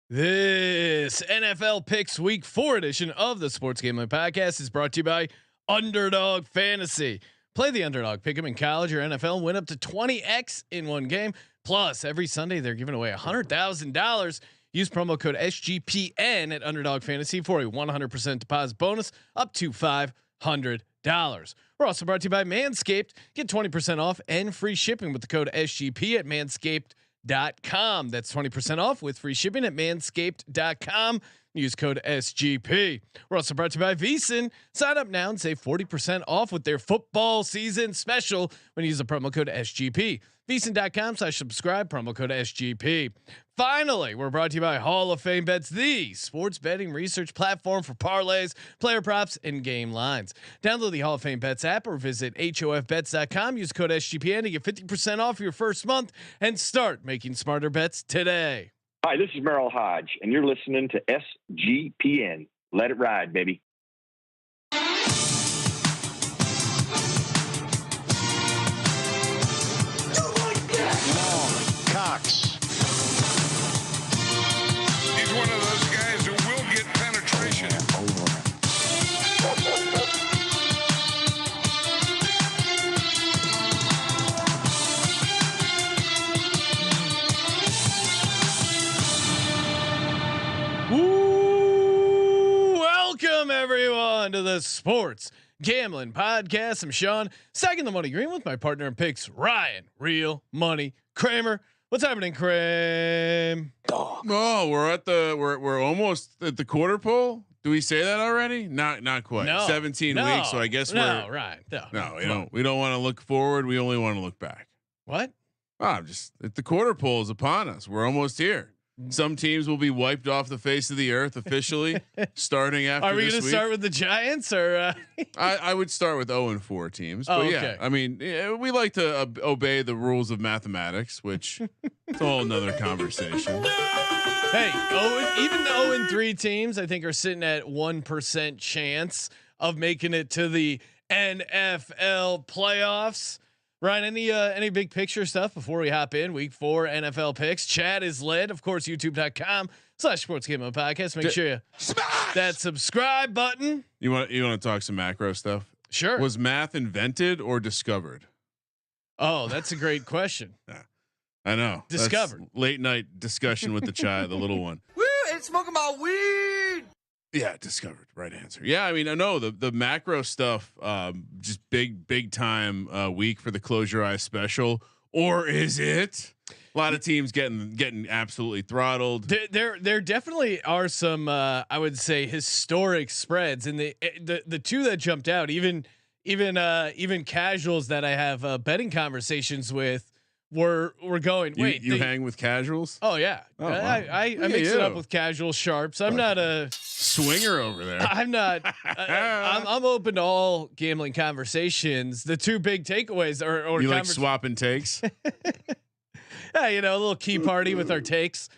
This NFL Picks Week 4 edition of the Sports Gambling Podcast is brought to you by Underdog Fantasy. Play the underdog, pick 'em in college or NFL, win up to 20x in one game. Plus, every Sunday they're giving away $100,000. Use promo code SGPN at Underdog Fantasy for a 100% deposit bonus up to $500. We're also brought to you by Manscaped. Get 20% off and free shipping with the code SGP at Manscaped.com. That's 20% off with free shipping at Manscaped.com. Use code SGP. We're also brought to you by VSiN. Sign up now and save 40% off with their football season special when you use the promo code SGP. VSiN.com/subscribe, promo code SGP. Finally, we're brought to you by Hall of Fame Bets, the sports betting research platform for parlays, player props, and game lines. Download the Hall of Fame Bets app or visit HOFBets.com. Use code SGPN to get 50% off your first month and start making smarter bets today. Hi, this is Merrill Hodge, and you're listening to SGPN. Let it ride, baby. Cox. He's one of those guys who will get penetration. Welcome everyone to the Sports Gambling Podcast. I'm Sean, second the money green with my partner in picks, Ryan, Real Money Kramer. What's happening, Kramer? Oh, we're almost at the quarter pole. Do we say that already? Not quite. No, 17 weeks. So I guess we're right. we don't want to look forward. We only want to look back. What? I'm just the quarter pole is upon us. We're almost here. Some teams will be wiped off the face of the earth officially starting after. Are we going to week. start with the Giants or? I would start with 0-4 teams, but yeah, I mean, we like to obey the rules of mathematics, which it's a whole nother conversation. Hey, even the 0-3 teams, I think, are sitting at 1% chance of making it to the NFL playoffs. Ryan, any big picture stuff before we hop in week 4 NFL picks? Chat is lit, of course, youtube.com/sports gambling podcast. Make sure you smash that subscribe button. You want to talk some macro stuff? Sure. Was math invented or discovered? Oh, that's a great question. Yeah, I know. Discovered. That's late night discussion with the child, the little one. Woo! Ain't smoking my weed. Yeah, discovered. Right answer. Yeah, I mean, I know the macro stuff. Just big time week for the Close Your Eyes special, or is it? A lot of teams getting absolutely throttled. There definitely are some I would say historic spreads, and the two that jumped out, even casuals that I have betting conversations with. We're going. Wait, you hang with casuals? Oh yeah, wow. I mix it up with casual sharps. I'm not a swinger over there. I'm not. I'm open to all gambling conversations. The two big takeaways are you like swapping takes. Yeah, a little key party with our takes.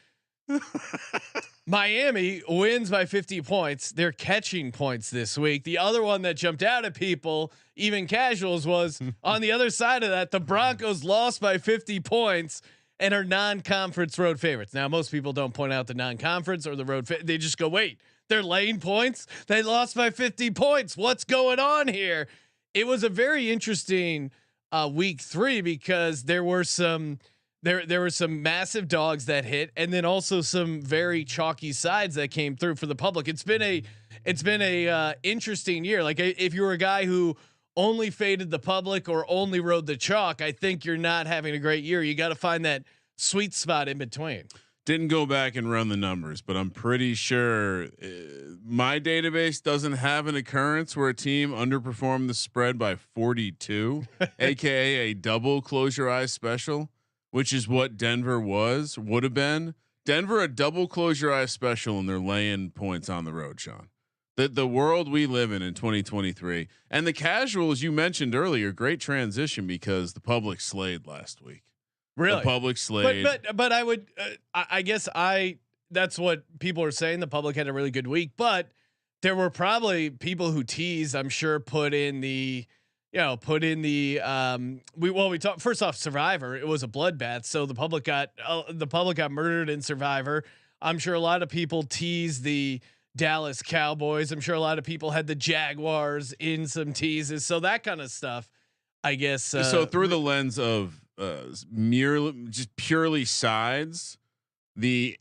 Miami wins by 50 points. They're catching points this week. The other one that jumped out at people, even casuals, was on the other side of that. The Broncos lost by 50 points and are non-conference road favorites. Now, most people don't point out the non-conference or the road. They just go, wait, they're laying points. They lost by 50 points. What's going on here? It was a very interesting week 3 because there were some. There were some massive dogs that hit, and then also some very chalky sides that came through for the public. It's been a interesting year. Like if you were a guy who only faded the public or only rode the chalk, I think you're not having a great year. You got to find that sweet spot in between. Didn't go back and run the numbers, but I'm pretty sure my database doesn't have an occurrence where a team underperformed the spread by 42, aka a double Close Your Eyes special. Which is what Denver would have been. Denver a double Close Your Eyes special, and they're laying points on the road, Sean. The world we live in 2023, and the casuals you mentioned earlier, great transition because the public slayed last week. Really, the public slayed. But I would, I guess that's what people are saying. The public had a really good week, but there were probably people who teased. I'm sure put in the we talked first off Survivor. It was a bloodbath, so the public got murdered in Survivor. I'm sure a lot of people teased the Dallas Cowboys. I'm sure a lot of people had the Jaguars in some teases. So that kind of stuff, I guess. So through the lens of just purely sides, the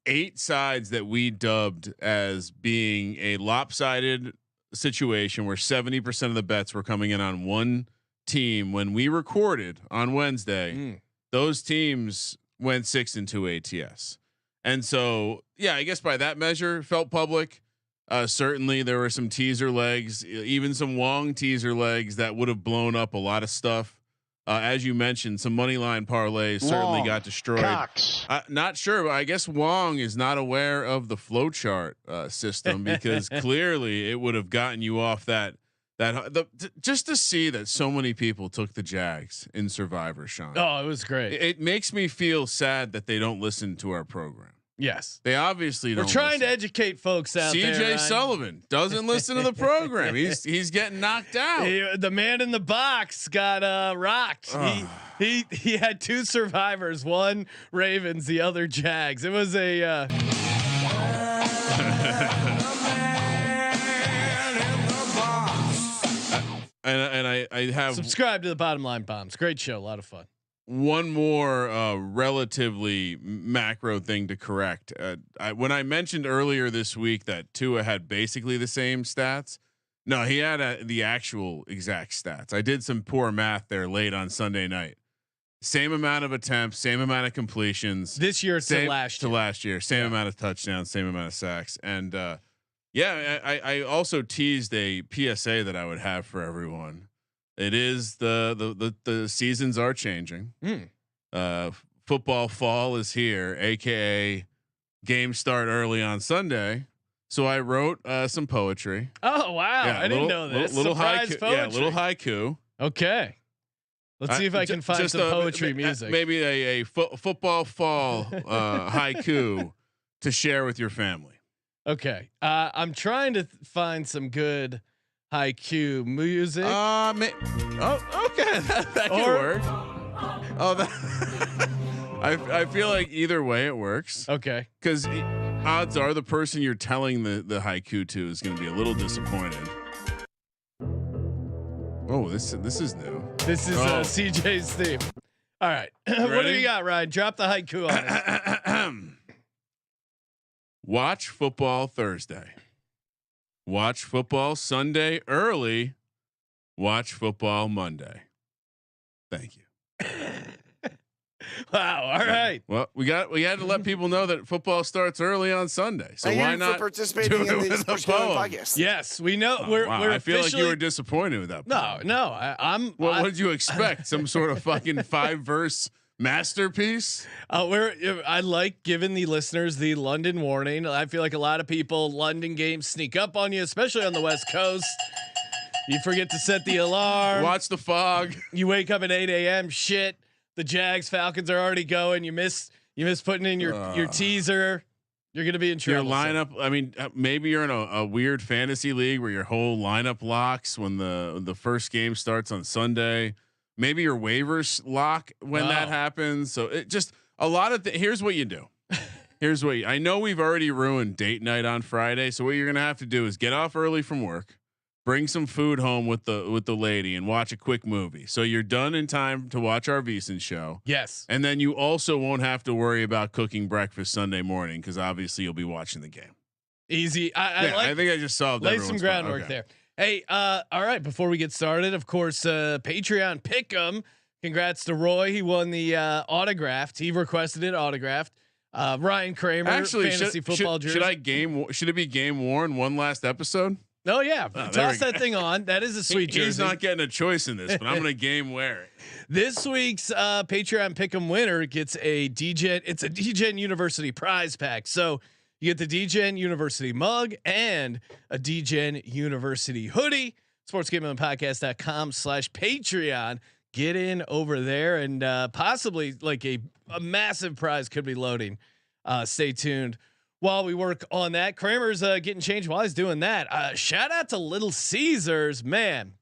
8 sides that we dubbed as being a lopsided situation where 70% of the bets were coming in on one team when we recorded on Wednesday, those teams went 6-2 ATS. And so, yeah, I guess by that measure felt public. Certainly there were some teaser legs, even some Wong teaser legs that would have blown up a lot of stuff. As you mentioned, some money line parlays certainly got destroyed. Not sure, but I guess Wong is not aware of the flow chart system because clearly it would have gotten you off just to see that so many people took the Jags in Survivor, Sean. Oh, it was great. It makes me feel sad that they don't listen to our program. Yes, they obviously don't. We're trying to educate folks out there. CJ Sullivan doesn't listen to the program. He's getting knocked out. The man in the box got rocked. He had 2 survivors, one Ravens, the other Jags. It was a and I have subscribe to the Bottom Line Bombs. Great show, a lot of fun. One more relatively macro thing to correct. When I mentioned earlier this week that Tua had basically the same stats, no, he had the actual exact stats. I did some poor math there late on Sunday night. Same amount of attempts, same amount of completions this year to last year. Same amount of touchdowns, same amount of sacks, and I also teased a PSA that I would have for everyone. It is the seasons are changing. Football fall is here, aka games start early on Sunday. So I wrote some poetry. Oh wow! I didn't know this. Little surprise haiku, poetry. little haiku. Okay, let's see if I can find some poetry music. Maybe a football fall haiku to share with your family. Okay, I'm trying to find some good haiku music. Okay, that can work. I feel like either way it works. Okay, because odds are the person you're telling the haiku to is going to be a little disappointed. Oh, this is new. This is CJ's theme. All right, what do you got, Ryan? Drop the haiku on us. Watch football Thursday. Watch football Sunday early. Watch football Monday. Thank you. Wow. All right. Well, we had to let people know that football starts early on Sunday. So why not participating in the Sports Gambling Podcast? Yes, we know. We're I feel like you were disappointed with that. No. I'm. What did you expect? Some sort of fucking 5-verse masterpiece? I like giving the listeners the London warning. I feel like a lot of people, London games sneak up on you, especially on the West Coast. You forget to set the alarm. Watch the fog. You wake up at 8 a.m. Shit. The Jags Falcons are already going. You miss putting in your teaser. You're going to be in trouble. Your lineup. I mean, maybe you're in a weird fantasy league where your whole lineup locks when the first game starts on Sunday. Maybe your waivers lock when that happens. So it just a lot of here's what you do. Here's what I know we've already ruined date night on Friday. So what you're going to have to do is get off early from work, bring some food home with the lady and watch a quick movie. So you're done in time to watch our VSiN show. Yes. And then you also won't have to worry about cooking breakfast Sunday morning. Cause obviously you'll be watching the game. Easy. I think I just solved lay some groundwork there. Hey, all right. Before we get started, of course, Patreon Pick'em. Congrats to Roy. He won the autographed. He requested it autographed. Ryan Kramer, actually, fantasy football jersey. Should it be game worn one last episode? Oh yeah, toss that thing on. That is a sweet jersey. He's not getting a choice in this, but I'm gonna game wear it. This week's Patreon Pick'em winner gets a DGen. It's a DGen University prize pack. So you get the DGen University mug and a DGen University hoodie. SportsGamblingPodcast.com/Patreon. Get in over there and possibly like a massive prize could be loading. Stay tuned while we work on that. Kramer's getting changed while he's doing that. Shout out to Little Caesars, man.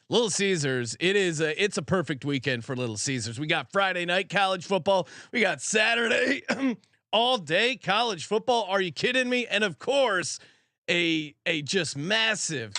Little Caesars. It's a perfect weekend for Little Caesars. We got Friday night college football. We got Saturday all day. College football. Are you kidding me? And of course, a just massive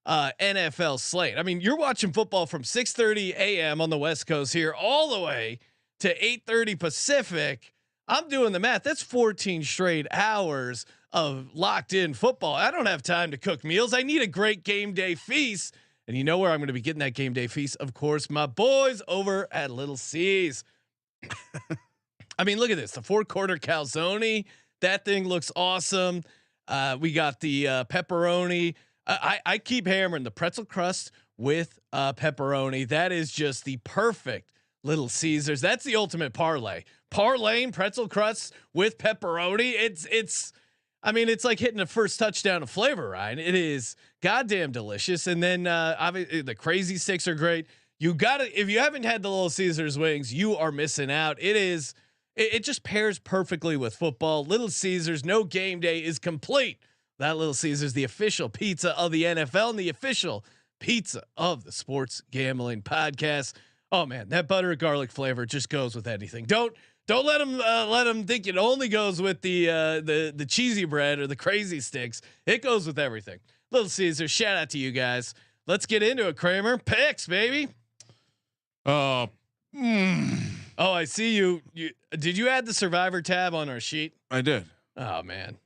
NFL slate. I mean, you're watching football from 6:30 a.m. on the West Coast here all the way to 8:30 Pacific. I'm doing the math. That's 14 straight hours of locked in football. I don't have time to cook meals. I need a great game day feast. And you know where I'm going to be getting that game day feast? Of course, my boys over at Little C's. I mean, look at this. The 4-quarter calzone. That thing looks awesome. We got the pepperoni. I keep hammering the pretzel crust with pepperoni. That is just the perfect Little Caesars. That's the ultimate parlay. Parlaying pretzel crusts with pepperoni. It's I mean, it's like hitting the first touchdown of flavor, Ryan. It is goddamn delicious. And then obviously the crazy sticks are great. You got to, if you haven't had the Little Caesars wings, you are missing out. It just pairs perfectly with football. Little Caesars, no game day is complete. That Little Caesars, the official pizza of the NFL and the official pizza of the Sports Gambling Podcast. Oh man, that butter garlic flavor just goes with anything. Don't let them think it only goes with the cheesy bread or the crazy sticks. It goes with everything. Little Caesars, shout out to you guys. Let's get into it, Kramer. Picks, baby. Oh, I see you. Did you add the Survivor tab on our sheet? I did. Oh man,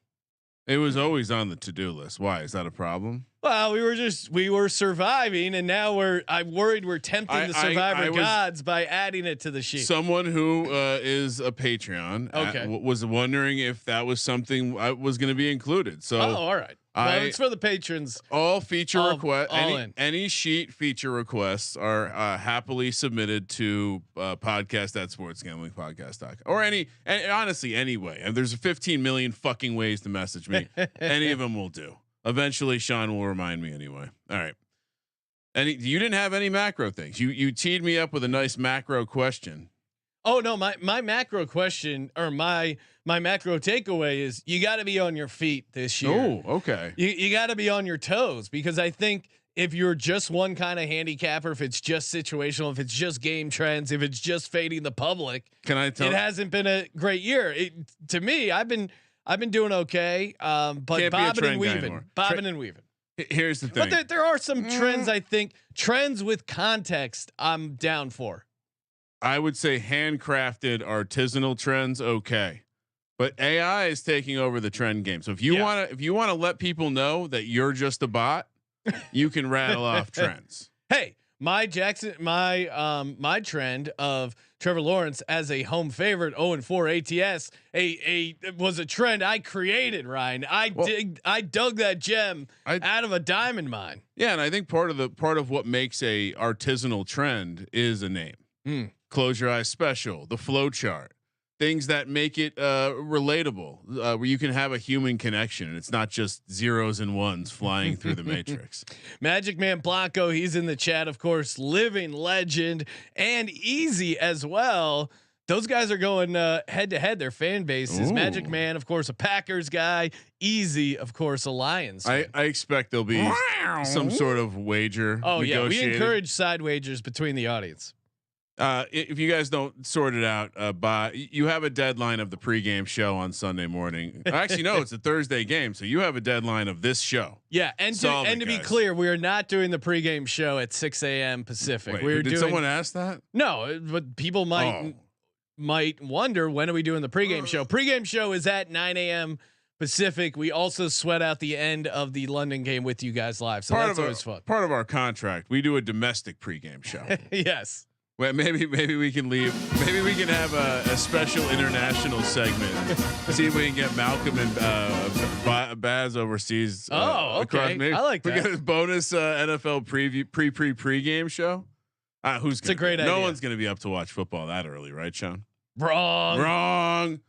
it was always on the to-do list. Why is that a problem? Well, we were surviving, and now I'm worried we're tempting the Survivor gods by adding it to the sheet. Someone who is a Patreon was wondering if that was something was going to be included. So, all right. Well, it's for the patrons. All feature requests, any sheet feature requests are happily submitted to podcast at sportsgamblingpodcast.com or and honestly, anyway, and there's 15 million fucking ways to message me. Any of them will do. Eventually, Sean will remind me anyway. All right. You didn't have any macro things. You teed me up with a nice macro question. Oh no, my macro question or my macro takeaway is you got to be on your feet this year. Oh, okay. You got to be on your toes because I think if you're just one kind of handicapper, if it's just situational, if it's just game trends, if it's just fading the public, it hasn't been a great year. To me, I've been doing okay, but bobbing and weaving. Here's the thing. But there are some trends. I think trends with context. I'm down for. I would say handcrafted artisanal trends. Okay. But AI is taking over the trend game. So if you want to let people know that you're just a bot, you can rattle off trends. Hey, my trend of Trevor Lawrence as a home favorite 0-4 ATS was a trend I created, Ryan. I dug that gem out of a diamond mine. Yeah, and I think part of what makes a artisanal trend is a name. Close Your Eyes Special, the flow chart, things that make it relatable, where you can have a human connection and it's not just zeros and ones flying through the matrix. Magic Man Blanco, he's in the chat, of course, living legend and Easy as well. Those guys are going head to head. Their fan bases. Magic Man, of course, a Packers guy. Easy, of course, a Lions. I expect there'll be some sort of wager. Oh yeah, we encourage side wagers between the audience. If you guys don't sort it out, you have a deadline of the pregame show on Sunday morning. Actually, no, it's a Thursday game, so you have a deadline of this show. Yeah, and to be clear, we are not doing the pregame show at 6 a.m. Pacific. Wait, did someone ask that? No, but people might wonder, when are we doing the pregame show? Pregame show is at 9 a.m. Pacific. We also sweat out the end of the London game with you guys live, so that's always fun. Part of our contract, we do a domestic pregame show. Yes. Well, maybe we can leave. Maybe we can have a special international segment. See if we can get Malcolm and Baz overseas. Okay. I like that. We get a bonus NFL pregame show. It's a great idea. No one's going to be up to watch football that early, right, Sean? Wrong.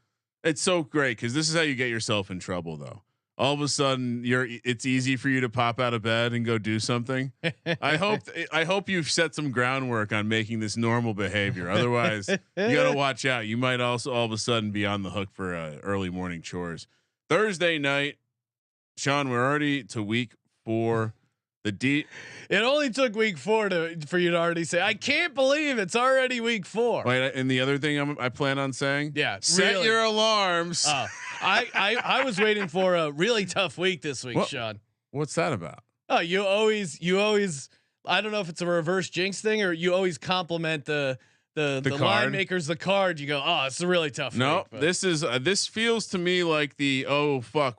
It's so great because this is how you get yourself in trouble, though. All of a sudden, it's easy for you to pop out of bed and go do something. I hope you've set some groundwork on making this normal behavior. Otherwise, you got to watch out. You might also all of a sudden be on the hook for early morning chores. Thursday night, Sean, we're already to week 4 It only took week 4 for you to already say, I can't believe it's already week 4. Wait, and the other thing I plan on saying, set your alarms. I was waiting for a really tough week this week, Sean. What's that about? Oh, you always. I don't know if it's a reverse jinx thing or you always compliment the line makers, the card. You go, oh, it's a really tough. No, week, this feels to me like the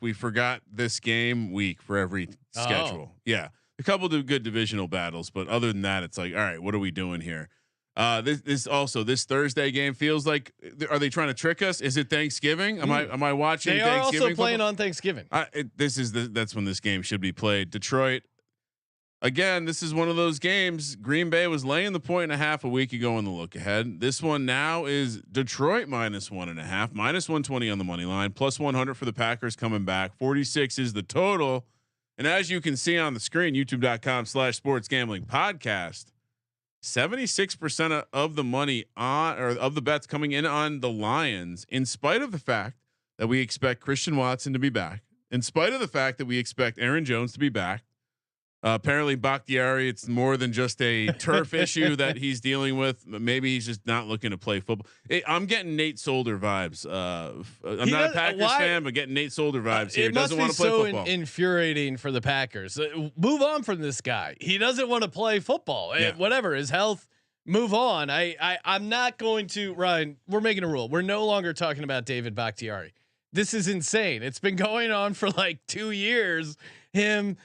we forgot this game week for every schedule. Yeah, a couple of good divisional battles, but other than that, it's like, all right, what are we doing here? This Thursday game feels like, are they trying to trick us? Is it Thanksgiving? Am I watching? They Thanksgiving are also playing on Thanksgiving. That's when this game should be played. Detroit. Again, this is one of those games. Green Bay was laying the 1.5 a week ago in the look ahead. This one now is Detroit -1.5, -120 on the money line, +100 for the Packers coming back. 46 is the total. And as you can see on the screen, youtube.com/sports gambling podcast, 76% of the money of the bets coming in on the Lions, in spite of the fact that we expect Christian Watson to be back, in spite of the fact that we expect Aaron Jones to be back. Apparently Bakhtiari, it's more than just a turf issue that he's dealing with. Maybe he's just not looking to play football. I'm getting Nate Solder vibes. I'm not a Packers fan, but getting Nate Solder vibes here. He doesn't want to play football. Infuriating for the Packers. Move on from this guy. He doesn't want to play football. Yeah. Whatever his health. Move on. I'm not going to. Ryan, we're making a rule. We're no longer talking about David Bakhtiari. This is insane. It's been going on for like 2 years. He's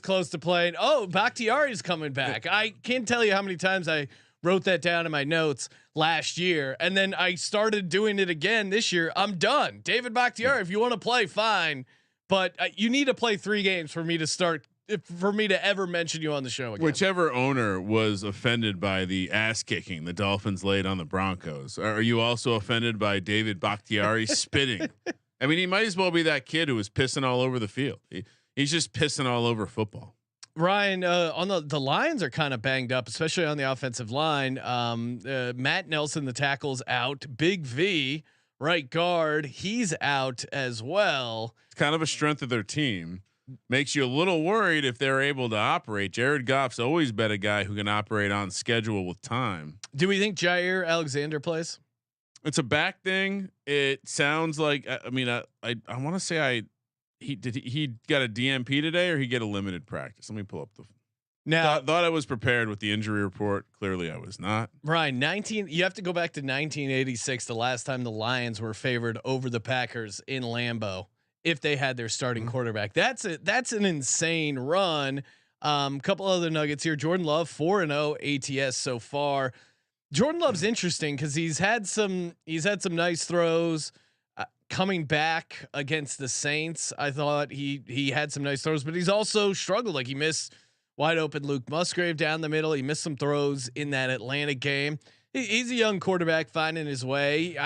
close to playing. Oh, Bakhtiari's coming back. I can't tell you how many times I wrote that down in my notes last year, and then I started doing it again this year. I'm done. David Bakhtiari, if you want to play, fine, but you need to play 3 games for me to ever mention you on the show again. Whichever owner was offended by the ass kicking the Dolphins laid on the Broncos, are you also offended by David Bakhtiari spitting? I mean, he might as well be that kid who was pissing all over the field. He's just pissing all over football. Ryan, on the Lions are kind of banged up, especially on the offensive line. Matt Nelson, the tackle's out. Big V, right guard, he's out as well. It's kind of a strength of their team. Makes you a little worried if they're able to operate. Jared Goff's always been a guy who can operate on schedule with time. Do we think Jair Alexander plays? It's a back thing. It sounds like, I mean, I want to say he got a DMP today, or he get a limited practice. Let me pull up now. Thought I was prepared with the injury report. Clearly I was not. Ryan, you have to go back to 1986, the last time the Lions were favored over the Packers in Lambeau, if they had their starting quarterback. That's an insane run. Couple other nuggets here. Jordan Love 4-0 ATS so far. Jordan Love's interesting because he's had some nice throws coming back against the Saints. I thought he had some nice throws, but he's also struggled. Like he missed wide open Luke Musgrave down the middle. He missed some throws in that Atlanta game. He's a young quarterback finding his way.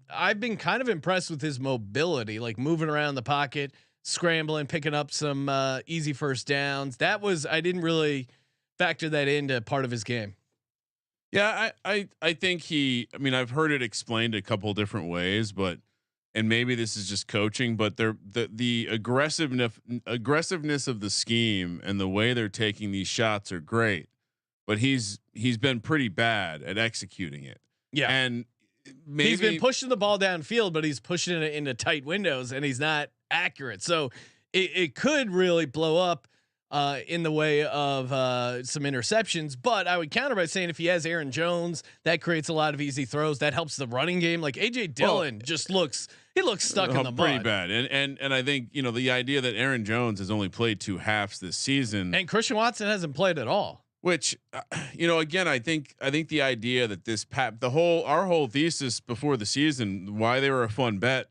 I've been kind of impressed with his mobility, like moving around the pocket, scrambling, picking up some easy first downs. I didn't really factor that into part of his game. Yeah, I think I've heard it explained a couple different ways, and maybe this is just coaching, but the aggressiveness of the scheme and the way they're taking these shots are great, but he's been pretty bad at executing it. Yeah. And maybe he's been pushing the ball downfield, but he's pushing it into tight windows and he's not accurate. So it could really blow up in the way of some interceptions, but I would counter by saying if he has Aaron Jones, that creates a lot of easy throws. That helps the running game. Like AJ Dillon just looks stuck in the mud. Pretty bad. And I think, the idea that Aaron Jones has only played 2 halves this season, and Christian Watson hasn't played at all. Which, again, I think the idea that our whole thesis before the season, why they were a fun bet,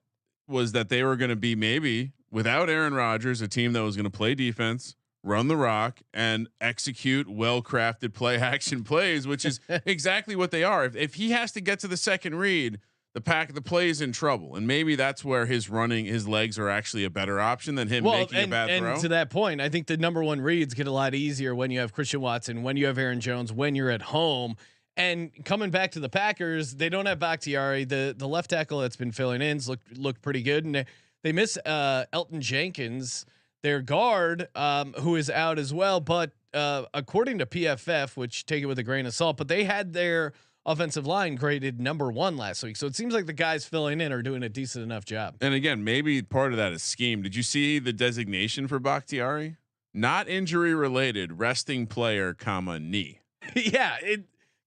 was that they were going to be, maybe without Aaron Rodgers, a team that was going to play defense, run the rock, and execute well-crafted play action plays, which is exactly what they are. If he has to get to the second read, the play is in trouble, and maybe that's where his legs are actually a better option than him making a bad throw. And to that point, I think the number one reads get a lot easier when you have Christian Watson, when you have Aaron Jones, when you're at home. And coming back to the Packers, they don't have Bakhtiari. The left tackle that's been filling in looked pretty good, and they miss Elton Jenkins, their guard, who is out as well. But according to PFF, which take it with a grain of salt, but they had their offensive line graded number 1 last week. So it seems like the guys filling in are doing a decent enough job. And again, maybe part of that is scheme. Did you see the designation for Bakhtiari? Not injury related, resting player, knee. Yeah,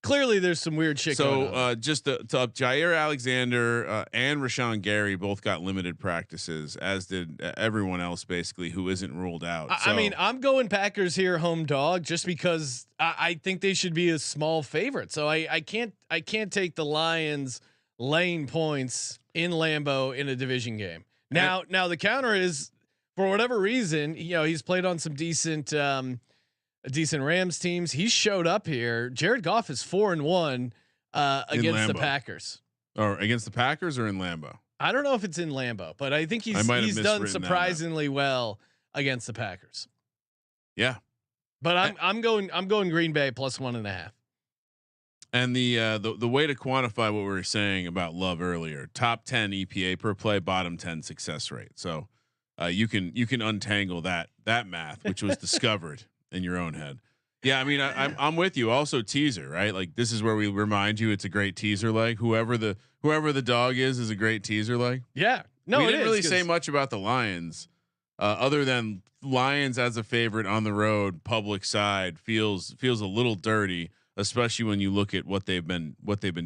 clearly there's some weird shit going on. Just to up, Jair Alexander and Rashawn Gary both got limited practices, as did everyone else basically who isn't ruled out. I mean, I'm going Packers here, home dog, just because I think they should be a small favorite. So I can't take the Lions laying points in Lambeau in a division game. Now the counter is, for whatever reason, he's played on some decent Rams teams. He showed up here. Jared Goff is 4-1 against the Packers. Or against the Packers or in Lambeau? I don't know if it's in Lambeau, but I think he's done surprisingly well against the Packers. Yeah. But I'm going Green Bay plus 1.5. And the way to quantify what we were saying about Love earlier, top 10 EPA per play, bottom 10 success rate. So you can untangle that math, which was discovered in your own head. Yeah, I mean, I'm with you. Also, teaser, right? Like, this is where we remind you it's a great teaser leg. Whoever the dog is a great teaser leg. Yeah, no, we didn't really say much about the Lions, other than Lions as a favorite on the road, public side feels a little dirty, especially when you look at what they've been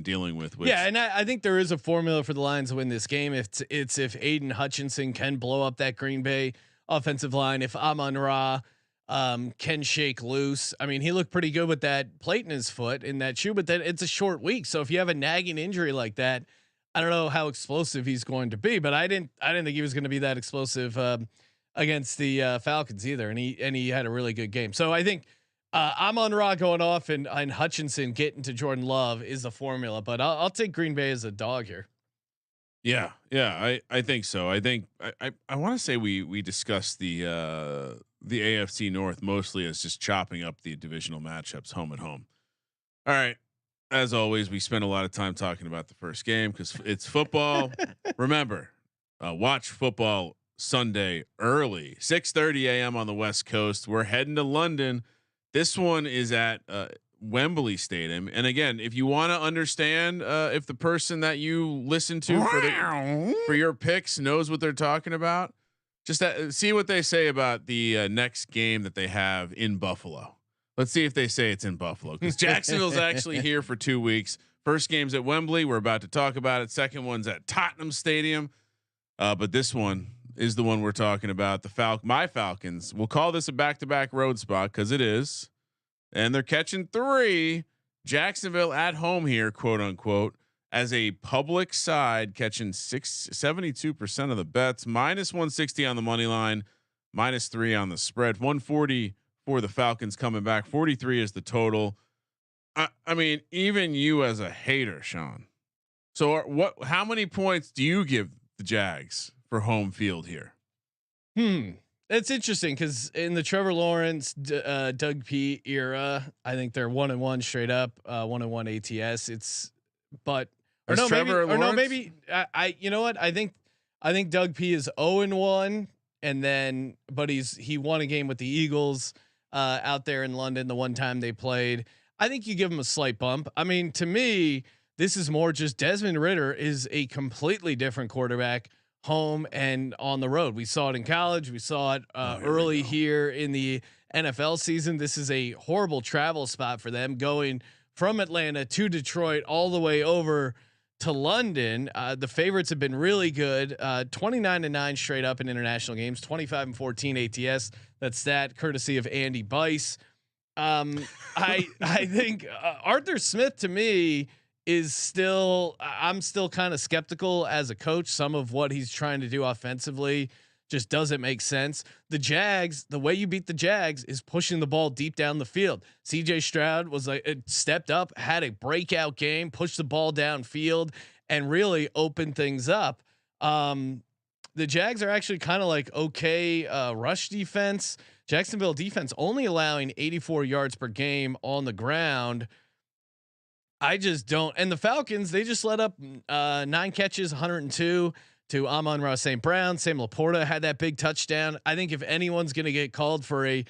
dealing with. Yeah, and I think there is a formula for the Lions to win this game. It's if Aiden Hutchinson can blow up that Green Bay offensive line, if Amon-Ra can shake loose. I mean, he looked pretty good with that plate in his foot in that shoe, but then it's a short week. So if you have a nagging injury like that, I don't know how explosive he's going to be, but I didn't think he was going to be that explosive against the Falcons either. And he had a really good game. So I think Amon-Ra going off and Hutchinson getting to Jordan Love is the formula, but I'll take Green Bay as a dog here. Yeah, I think so. I think I want to say we discussed the AFC North mostly as just chopping up the divisional matchups home and home. All right. As always, we spend a lot of time talking about the first game because it's football. Remember, watch football Sunday early, 6:30 a.m. on the West Coast. We're heading to London. This one is at Wembley Stadium. And again, if you want to understand if the person that you listen to for your picks knows what they're talking about, just see what they say about the next game that they have in Buffalo. Let's see if they say it's in Buffalo, because Jacksonville's actually here for 2 weeks. First game's at Wembley. We're about to talk about it. Second one's at Tottenham Stadium. But this one is the one we're talking about. My Falcons. We'll call this a back-to-back road spot because it is. And they're catching 3. Jacksonville at home here, quote unquote, as a public side, catching 72% of the bets, -160 on the money line, -3 on the spread, 140 for the Falcons coming back. 43 is the total. I mean, even you as a hater, Sean. So how many points do you give the Jags for home field here? It's interesting because in the Trevor Lawrence, Doug P era, I think they're 1-1 straight up, 1-1 ATS. Maybe you know what? I think Doug P is 0-1, but he won a game with the Eagles out there in London the one time they played. I think you give him a slight bump. I mean, to me, this is more just Desmond Ridder is a completely different quarterback home and on the road. We saw it in college. We saw it early here in the NFL season. This is a horrible travel spot for them, going from Atlanta to Detroit all the way over to London. The favorites have been really good. 29-9 straight up in international games, 25-14 ATS. That's that courtesy of Andy Bice. I think Arthur Smith to me I'm still kind of skeptical as a coach. Some of what he's trying to do offensively just doesn't make sense. The Jags, the way you beat the Jags is pushing the ball deep down the field. CJ Stroud stepped up, had a breakout game, pushed the ball downfield, and really opened things up. The Jags are actually kind of like okay rush defense. Jacksonville defense only allowing 84 yards per game on the ground. I just don't. And the Falcons, they just let up 9 catches, 102. to Amon-Ra St. Brown. Sam Laporta had that big touchdown. I think if anyone's going to get called for a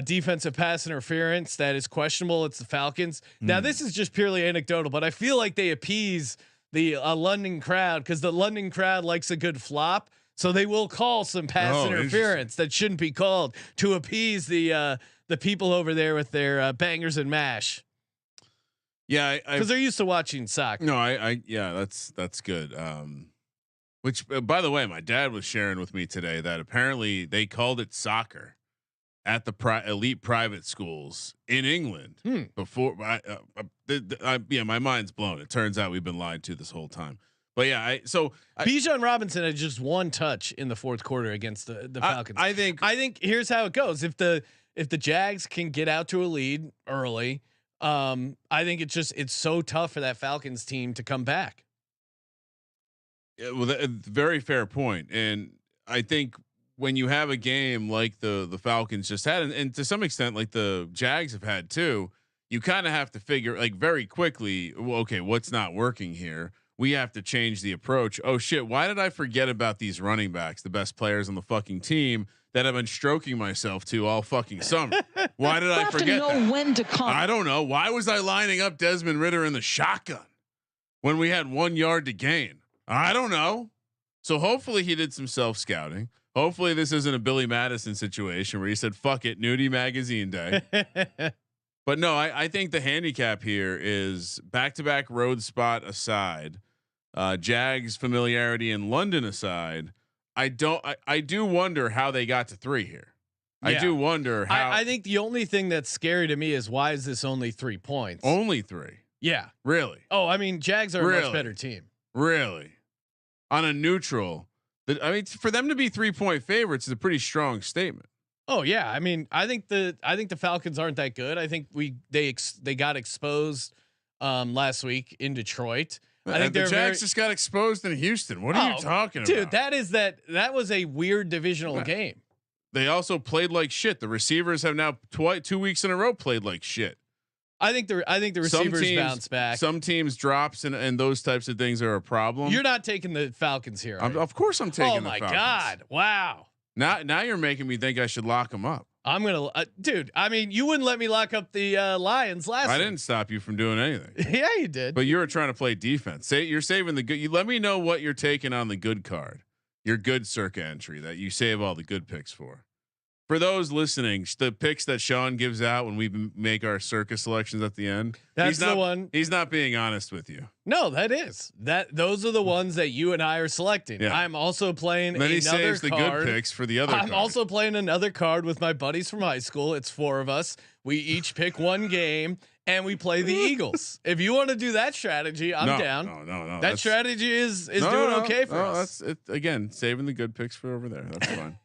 defensive pass interference that is questionable, it's the Falcons. Now this is just purely anecdotal, but I feel like they appease the London crowd because the London crowd likes a good flop. So they will call some pass interference that shouldn't be called to appease the people over there with their bangers and mash. Yeah, because they're used to watching soccer. No, yeah, that's good. Which, by the way, my dad was sharing with me today that apparently they called it soccer at the elite private schools in England before. Yeah, my mind's blown. It turns out we've been lied to this whole time. But yeah, Bijan Robinson had just one touch in the fourth quarter against the Falcons. I think here's how it goes. If the Jags can get out to a lead early, I think it's so tough for that Falcons team to come back. Yeah, well, very fair point. And I think when you have a game like the Falcons just had, and to some extent like the Jags have had too, you kind of have to figure like very quickly, well, okay, what's not working here? We have to change the approach. Oh shit, why did I forget about these running backs, the best players on the fucking team that I've been stroking myself to all fucking summer? Why did I forget that? When to come. I don't know. Why was I lining up Desmond Ridder in the shotgun when we had 1 yard to gain? I don't know. So hopefully he did some self scouting. Hopefully this isn't a Billy Madison situation where he said, fuck it, nudie magazine day. But no, I think the handicap here is back-to-back road spot aside, Jags familiarity in London aside. I do wonder how they got to 3 here. Yeah. I do wonder how. I think the only thing that's scary to me is why is this only 3 points? Only 3. Yeah. Really? Oh, I mean, Jags are a much better team. Really? On a neutral. I mean, for them to be 3-point favorites is a pretty strong statement. Oh yeah, I mean, I think the Falcons aren't that good. I think they got exposed last week in Detroit. I think the Jags just got exposed in Houston. What are you talking about? Dude, that was a weird divisional game. They also played like shit. The receivers have now 2 weeks in a row played like shit. I think the receivers bounce back. Some teams drops and those types of things are a problem. You're not taking the Falcons here. Of course I'm taking the Falcons. Oh my God. Wow. Now you're making me think I should lock them up. I'm going to, dude, I mean, you wouldn't let me lock up the Lions last week. I didn't stop you from doing anything. Yeah, you did. But you were trying to play defense. You're saving the good. You let me know what you're taking on the good card, your good circa entry that you save all the good picks for. For those listening, the picks that Sean gives out when we make our circus selections at the end, that's the one. He's not being honest with you. No, those are the ones that you and I are selecting. Yeah. I'm also playing then he saves the good picks for the other. I'm also playing another card with my buddies from high school. It's 4 of us. We each pick one game and we play the Eagles. If you want to do that strategy, I'm down. No. That strategy is doing okay for us. That's it. Again, saving the good picks for over there. That's fine.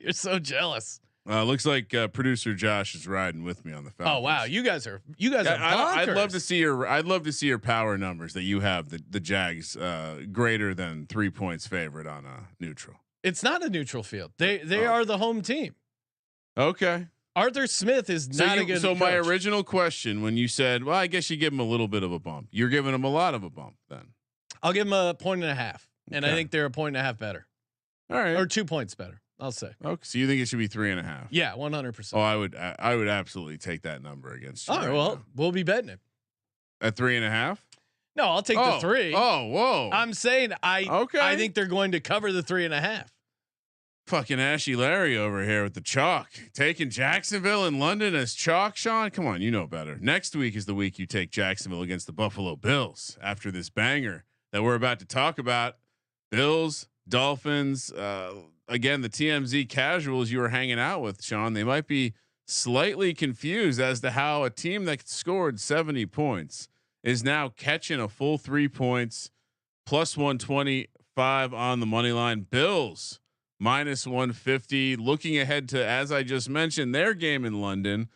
You're so jealous. Looks like producer Josh is riding with me on the Falcons. Oh wow, you guys are bonkers. I'd love to see your power numbers that you have the Jags greater than 3 points favorite on a neutral. It's not a neutral field. They are the home team. Okay. Arthur Smith is not a good coach. My original question when you said, well, I guess you give him a little bit of a bump. You're giving him a lot of a bump then. I'll give him 1.5 points, and I think they're 1.5 points better. All right. Or 2 points better. I'll say. Okay, so you think it should be 3.5? Yeah, 100%. Oh, I would absolutely take that number against you. All right, well, we'll be betting it at 3.5. No, I'll take the 3. Oh, whoa! I'm saying I think they're going to cover the 3.5. Fucking Ashy Larry over here with the chalk, taking Jacksonville and London as chalk. Sean, come on, you know better. Next week is the week you take Jacksonville against the Buffalo Bills after this banger that we're about to talk about. Bills, Dolphins. Again, the TMZ casuals you were hanging out with, Sean, they might be slightly confused as to how a team that scored 70 points is now catching a full 3 points, plus 125 on the money line. Bills minus 150. Looking ahead to, as I just mentioned, their game in London.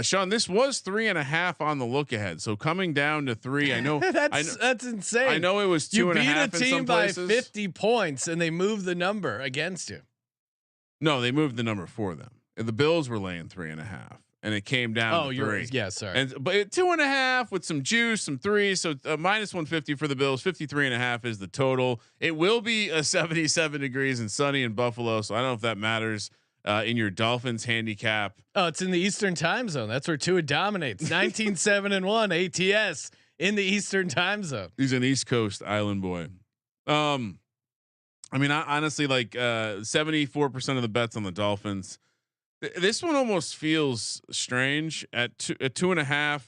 Sean, this was 3.5 on the look ahead. So coming down to 3, I know that's insane. I know it was 2.5. You beat a team by 50 points and they moved the number against you. No, they moved the number for them. The Bills were laying 3.5, and it came down to 3. Yeah, sorry. But 2.5 with some juice, some 3. So minus 150 for the Bills. 53.5 is the total. It will be 77 degrees and sunny in Buffalo. So I don't know if that matters in your Dolphins handicap. Oh, it's in the Eastern time zone. That's where Tua dominates. 19-7-1 ATS in the Eastern time zone. He's an East Coast island boy. I mean, honestly, like 74% of the bets on the Dolphins. This one almost feels strange at 2.5.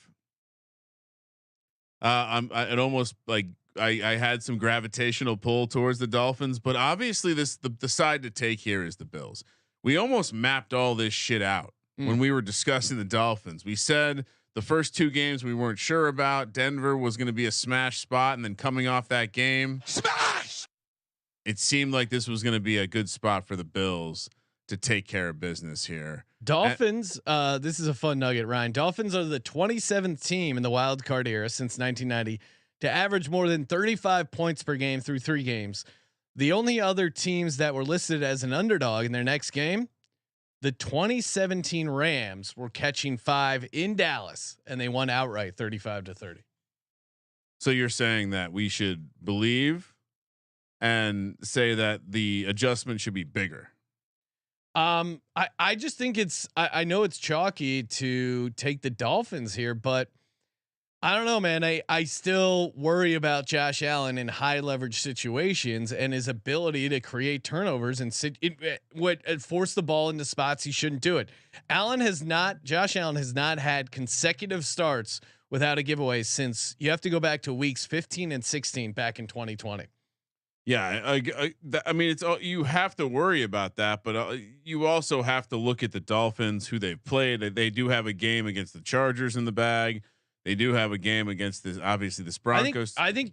It almost like I had some gravitational pull towards the Dolphins, but obviously the side to take here is the Bills. We almost mapped all this shit out when we were discussing the Dolphins. We said the first 2 games we weren't sure about. Denver was going to be a smash spot, and then coming off that game, smash. It seemed like this was going to be a good spot for the Bills to take care of business here. Dolphins. This is a fun nugget, Ryan. Dolphins are the 27th team in the wild card era since 1990 to average more than 35 points per game through 3 games. The only other teams that were listed as an underdog in their next game, the 2017 Rams were catching 5 in Dallas, and they won outright 35-30. So you're saying that we should believe and say that the adjustment should be bigger? I just think I know it's chalky to take the Dolphins here, but I don't know, man. I still worry about Josh Allen in high leverage situations and his ability to create turnovers and force the ball into spots he shouldn't do it. Josh Allen has not had consecutive starts without a giveaway since you have to go back to weeks 15 and 16 back in 2020. Yeah, I mean, it's all, you have to worry about that, but you also have to look at the Dolphins, who they've played. They do have a game against the Chargers in the bag. They do have a game against this Broncos. I think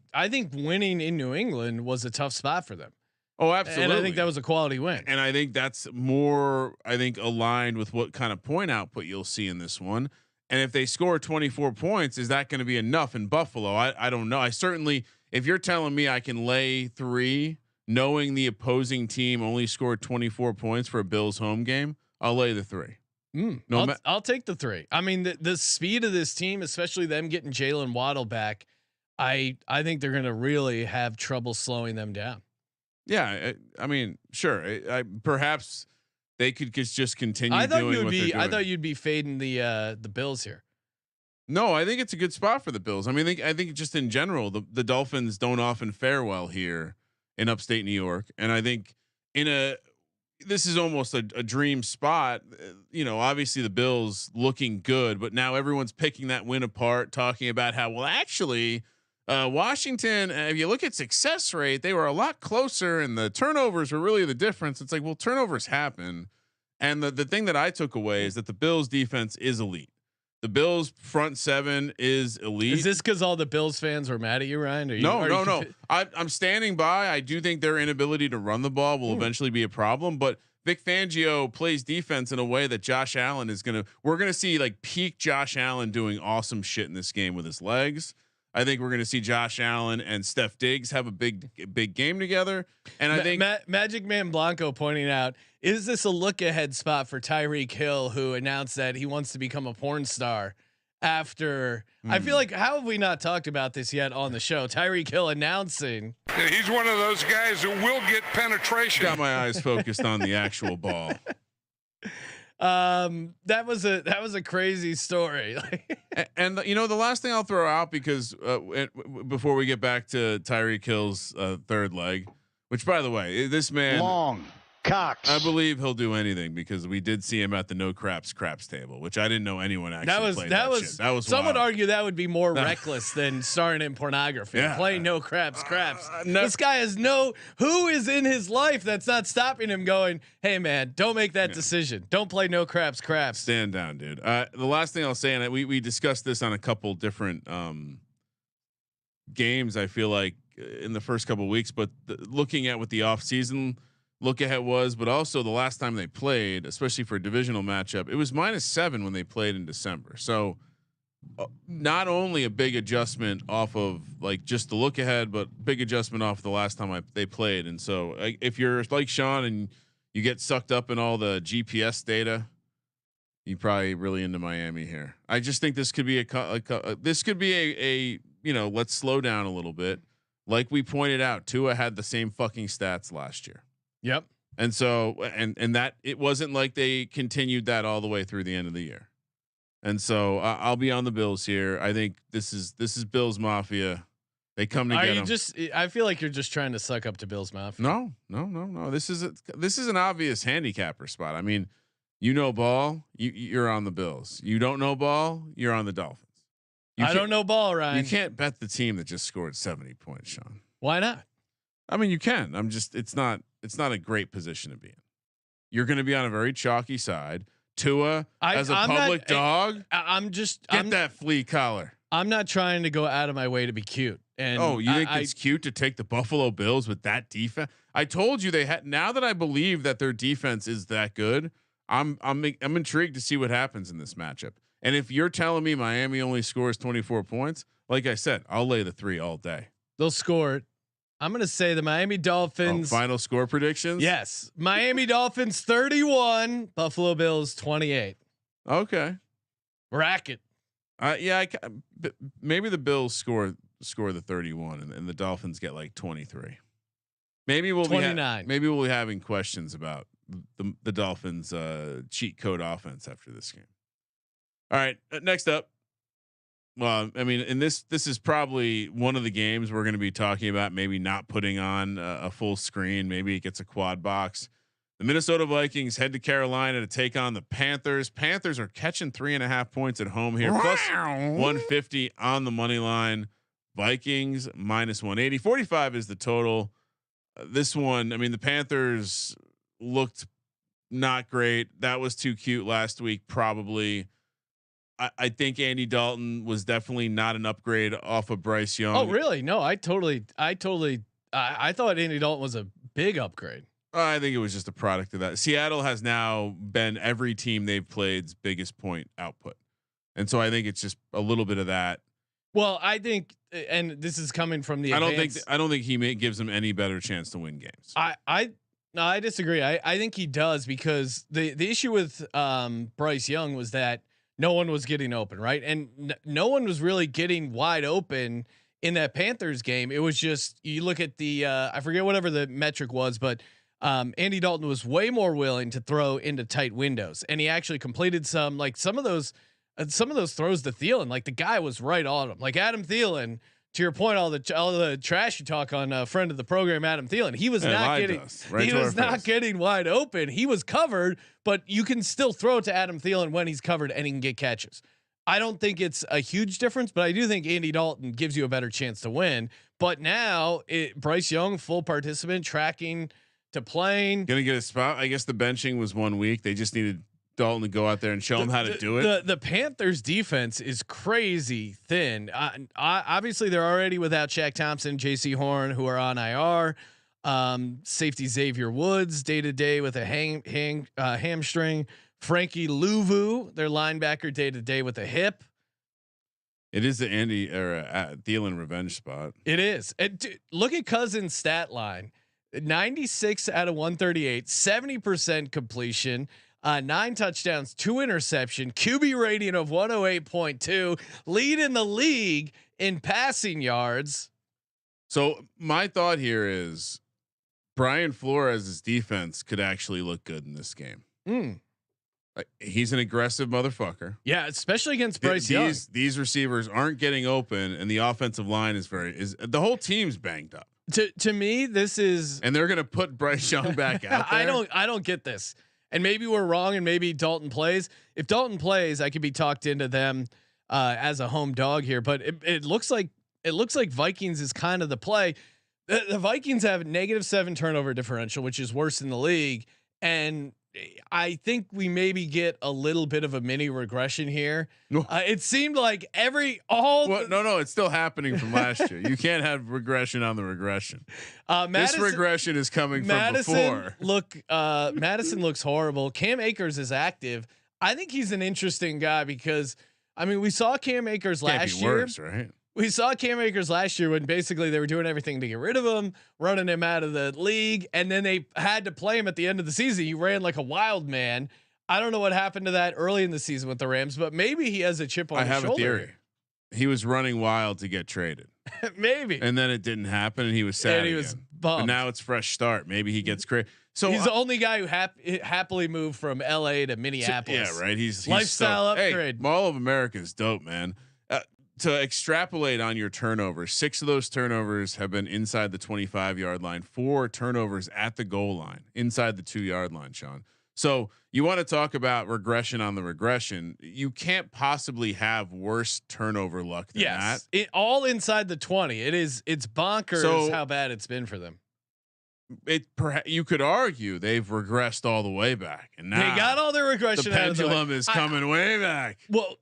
winning in New England was a tough spot for them. Oh, absolutely. And I think that was a quality win. And I think that's more, aligned with what kind of point output you'll see in this one. And if they score 24 points, is that going to be enough in Buffalo? I don't know. I certainly, if you're telling me I can lay 3, knowing the opposing team only scored 24 points for a Bills home game, I'll lay the 3. I'll take the 3. I mean, the speed of this team, especially them getting Jalen Waddle back, I think they're going to really have trouble slowing them down. Yeah, I mean, sure. Perhaps they could just continue. I thought you'd be fading the Bills here. No, I think it's a good spot for the Bills. I mean, I think just in general, the Dolphins don't often fare well here in upstate New York, and I think this is almost a dream spot. Obviously the Bills looking good, but now everyone's picking that win apart, talking about how, well, actually, Washington, if you look at success rate, they were a lot closer and the turnovers were really the difference. It's like, well, turnovers happen. And the thing that I took away is that the Bills defense is elite. The Bills front 7 is elite. Is this because all the Bills fans were mad at you, Ryan? No. I'm standing by. I do think their inability to run the ball will eventually be a problem, but Vic Fangio plays defense in a way that Josh Allen we're going to see like peak Josh Allen doing awesome shit in this game with his legs. I think we're going to see Josh Allen and Steph Diggs have a big game together. And I think Magic Man Blanco pointing out, is this a look ahead spot for Tyreek Hill, who announced that he wants to become a porn star after I feel like, how have we not talked about this yet on the show? Tyreek Hill announcing. Yeah, he's one of those guys who will get penetration. Got my eyes focused on the actual ball. That was a crazy story. and the last thing I'll throw out, because before we get back to Tyreek Hill's third leg, which, by the way, this man long cocks, I believe he'll do anything, because we did see him at the no craps table, which I didn't know anyone actually played that was some wild. would argue that would be more reckless than starring in pornography. Yeah. Playing no craps. This guy has who is in his life that's not stopping him going, hey man, don't make that decision. Don't play no craps. Stand down, dude. The last thing I'll say, and we discussed this on a couple different games, I feel like in the first couple of weeks, but looking at what the offseason look ahead was, but also the last time they played, especially for a divisional matchup, it was -7 when they played in December. So not only a big adjustment off of like just the look ahead, but big adjustment off the last time they played. And so if you're like Sean and you get sucked up in all the GPS data You probably really into Miami here. I just think this could be this could be a let's slow down a little bit. Like we pointed out, Tua had the same fucking stats last year. Yep. And so and that it wasn't like they continued that all the way through the end of the year. And so I'll be on the Bills here. I think this is Bills Mafia. They come to get them. I feel like you're just trying to suck up to Bills Mafia. No. This is an obvious handicapper spot. I mean, you know ball, you're on the Bills. You don't know ball, you're on the Dolphins. I don't know ball, Ryan. You can't bet the team that just scored 70 points, Sean. Why not? I mean, you can. It's not a great position to be in. You're going to be on a very chalky side. Tua as a public dog. I'm just get that flea collar. I'm not trying to go out of my way to be cute. And you think it's cute to take the Buffalo Bills with that defense? I told you they had. Now that I believe that their defense is that good, I'm intrigued to see what happens in this matchup. And if you're telling me Miami only scores 24 points, like I said, I'll lay the 3 all day. They'll score it. I'm going to say the Miami Dolphins. Final score predictions? Yes. Miami Dolphins 31, Buffalo Bills 28. Okay. Bracket. Maybe the Bills score the 31 and the Dolphins get like 23. Maybe we'll 29. Maybe we'll be having questions about the Dolphins cheat code offense after this game. All right, next up. Well, I mean, and this is probably one of the games we're going to be talking about. Maybe not putting on a full screen. Maybe it gets a quad box. The Minnesota Vikings head to Carolina to take on the Panthers. Panthers are catching 3.5 points at home here, plus 150 on the money line. Vikings minus 180. 45 is the total. This one, I mean, the Panthers looked not great. That was too cute last week, probably. I think Andy Dalton was definitely not an upgrade off of Bryce Young. Oh, really? No, I thought Andy Dalton was a big upgrade. I think it was just a product of that. Seattle has now been every team they've played's biggest point output. And so I think it's just a little bit of that. Well, I think, and this is coming from the, I don't think he gives them any better chance to win games. I disagree. I think he does, because the issue with Bryce Young was that no one was getting open, right? And no one was really getting wide open in that Panthers game. It was just, you look at the, I forget whatever the metric was, but Andy Dalton was way more willing to throw into tight windows, and he actually completed some of those throws to Thielen. Like, the guy was right on him. Like Adam Thielen, to your point, all the trash you talk on a friend of the program, Adam Thielen, he was not getting wide open. He was covered, but you can still throw to Adam Thielen when he's covered and he can get catches. I don't think it's a huge difference, but I do think Andy Dalton gives you a better chance to win. But now Bryce Young, full participant, tracking to playing. Gonna get a spot. I guess the benching was 1 week. They just needed Dalton to go out there and show him how to do it. The Panthers defense is crazy thin. Obviously they're already without Shaq Thompson, JC Horn, who are on IR. Safety Xavier Woods day to day with a hamstring. Frankie Louvu, their linebacker, day to day with a hip. It is the Andy or Thielen revenge spot. It is. Look at Cousins' stat line: 96 out of 138, 70% completion. 9 touchdowns, 2 interception, QB rating of 108.2, lead in the league in passing yards. So my thought here is Brian Flores' defense could actually look good in this game. He's an aggressive motherfucker. Yeah, especially against Bryce Young. These receivers aren't getting open, and the offensive line is the whole team's banged up. To me, this is, and they're going to put Bryce Young back out there. I don't get this. And maybe we're wrong, and maybe Dalton plays. If Dalton plays, I could be talked into them as a home dog here. But it looks like Vikings is kind of the play. The Vikings have -7 turnover differential, which is worse in the league, and I think we maybe get a little bit of a mini regression here. It seemed like no, it's still happening from last year. You can't have regression on the regression. This regression is coming from before. Madison looks horrible. Cam Akers is active. I think he's an interesting guy because, I mean, we saw Cam Akers last year. Worse, right? We saw Cam Akers last year when basically they were doing everything to get rid of him, running him out of the league, and then they had to play him at the end of the season. He ran like a wild man. I don't know what happened to that early in the season with the Rams, but maybe he has a chip on his shoulder. I have a theory. He was running wild to get traded. Maybe. And then it didn't happen, and he was sad. And he was bummed. And now it's fresh start. Maybe he gets crazy. So he's the only guy who happily moved from LA to Minneapolis. Yeah, right. He's lifestyle upgrade. Hey, Mall of America is dope, man. To extrapolate on your turnovers, 6 of those turnovers have been inside the 25-yard line. 4 turnovers at the goal line, inside the 2-yard line, Sean. So you want to talk about regression on the regression? You can't possibly have worse turnover luck than that. All inside the 20. It's bonkers how bad it's been for them. You could argue they've regressed all the way back, and now they got all their regression. The pendulum is coming way back. Well,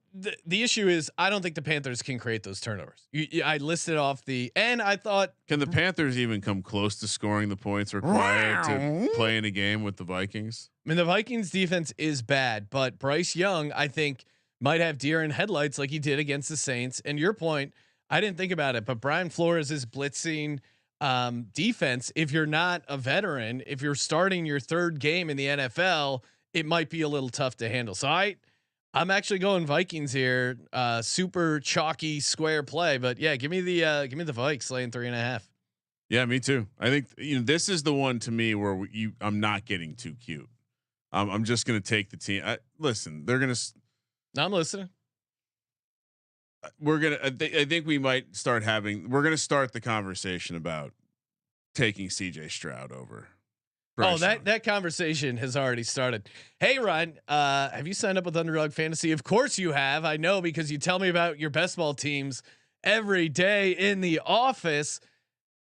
the issue is I don't think the Panthers can create those turnovers. I listed off and I thought, can the Panthers even come close to scoring the points required to play in a game with the Vikings? I mean, the Vikings defense is bad, but Bryce Young, I think, might have deer in headlights like he did against the Saints. And your point, I didn't think about it, but Brian Flores is blitzing defense. If you're not a veteran, if you're starting your 3rd game in the NFL, it might be a little tough to handle. So I'm actually going Vikings here. Super chalky square play, but yeah, give me the Vikes laying 3.5. Yeah, me too. I think this is the one to me where I'm not getting too cute. I'm just going to take the team. Listen, they're going to. I'm listening. We're gonna. I think we might start having. We're gonna start the conversation about taking CJ Stroud over. Bryce Young. That conversation has already started. Hey Ryan, have you signed up with Underdog Fantasy? Of course you have. I know because you tell me about your best ball teams every day in the office.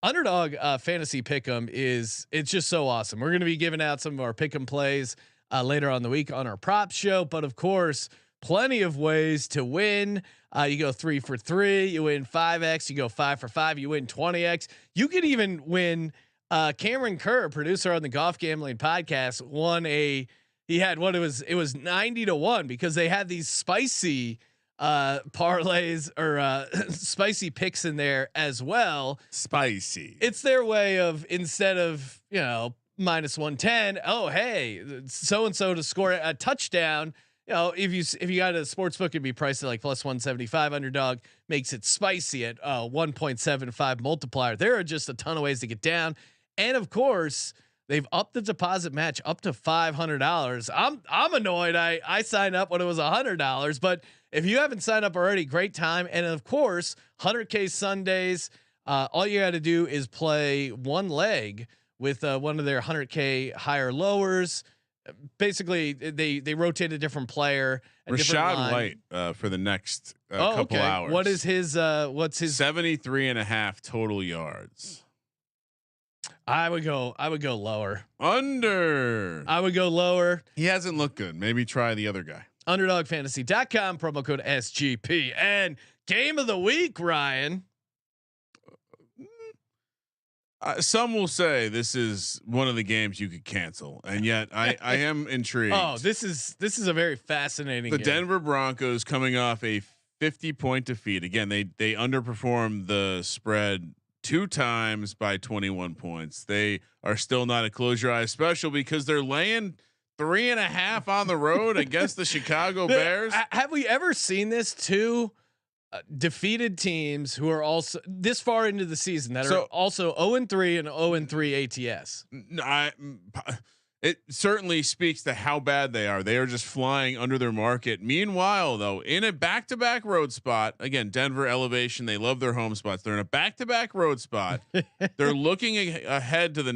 Underdog Fantasy Pick'em it's just so awesome. We're gonna be giving out some of our Pick'em plays later on the week on our prop show, but of course, plenty of ways to win. You go 3 for 3, you win 5x. You go 5 for 5, you win 20x. You could even win. Cameron Kerr, producer on the Golf Gambling Podcast, it was 90-1 because they had these spicy parlays or spicy picks in there as well. Spicy. It's their way of, instead of minus 110. Oh, hey, so and so to score a touchdown. If you got a sports book, it'd be priced at like plus 175. Underdog makes it spicy at 1.75 multiplier. There are just a ton of ways to get down, and of course, they've upped the deposit match up to $500. I'm annoyed. I signed up when it was $100, but if you haven't signed up already, great time. And of course, 100K Sundays. All you got to do is play one leg with one of their 100K higher lowers. Basically, they rotate a different player. Rashad White for the next couple hours. What is his? What's his? 73.5 total yards. I would go lower. Under. I would go lower. He hasn't looked good. Maybe try the other guy. UnderdogFantasy.com, promo code SGP, and game of the week, Ryan. Some will say this is one of the games you could cancel, and yet I am intrigued. Oh, this is a very fascinating. The game. Denver Broncos coming off a 50-point defeat. Again, they underperformed the spread 2 times by 21 points. They are still not a close your eyes special because they're laying 3.5 on the road against the Chicago Bears. Have we ever seen this? 2 defeated teams who are also this far into the season that are also 0-3 and 0-3 ATS. It certainly speaks to how bad they are. They are just flying under their market. Meanwhile, though, in a back-to-back road spot, again, Denver elevation, they love their home spots. They're in a back-to-back road spot. They're looking ahead to the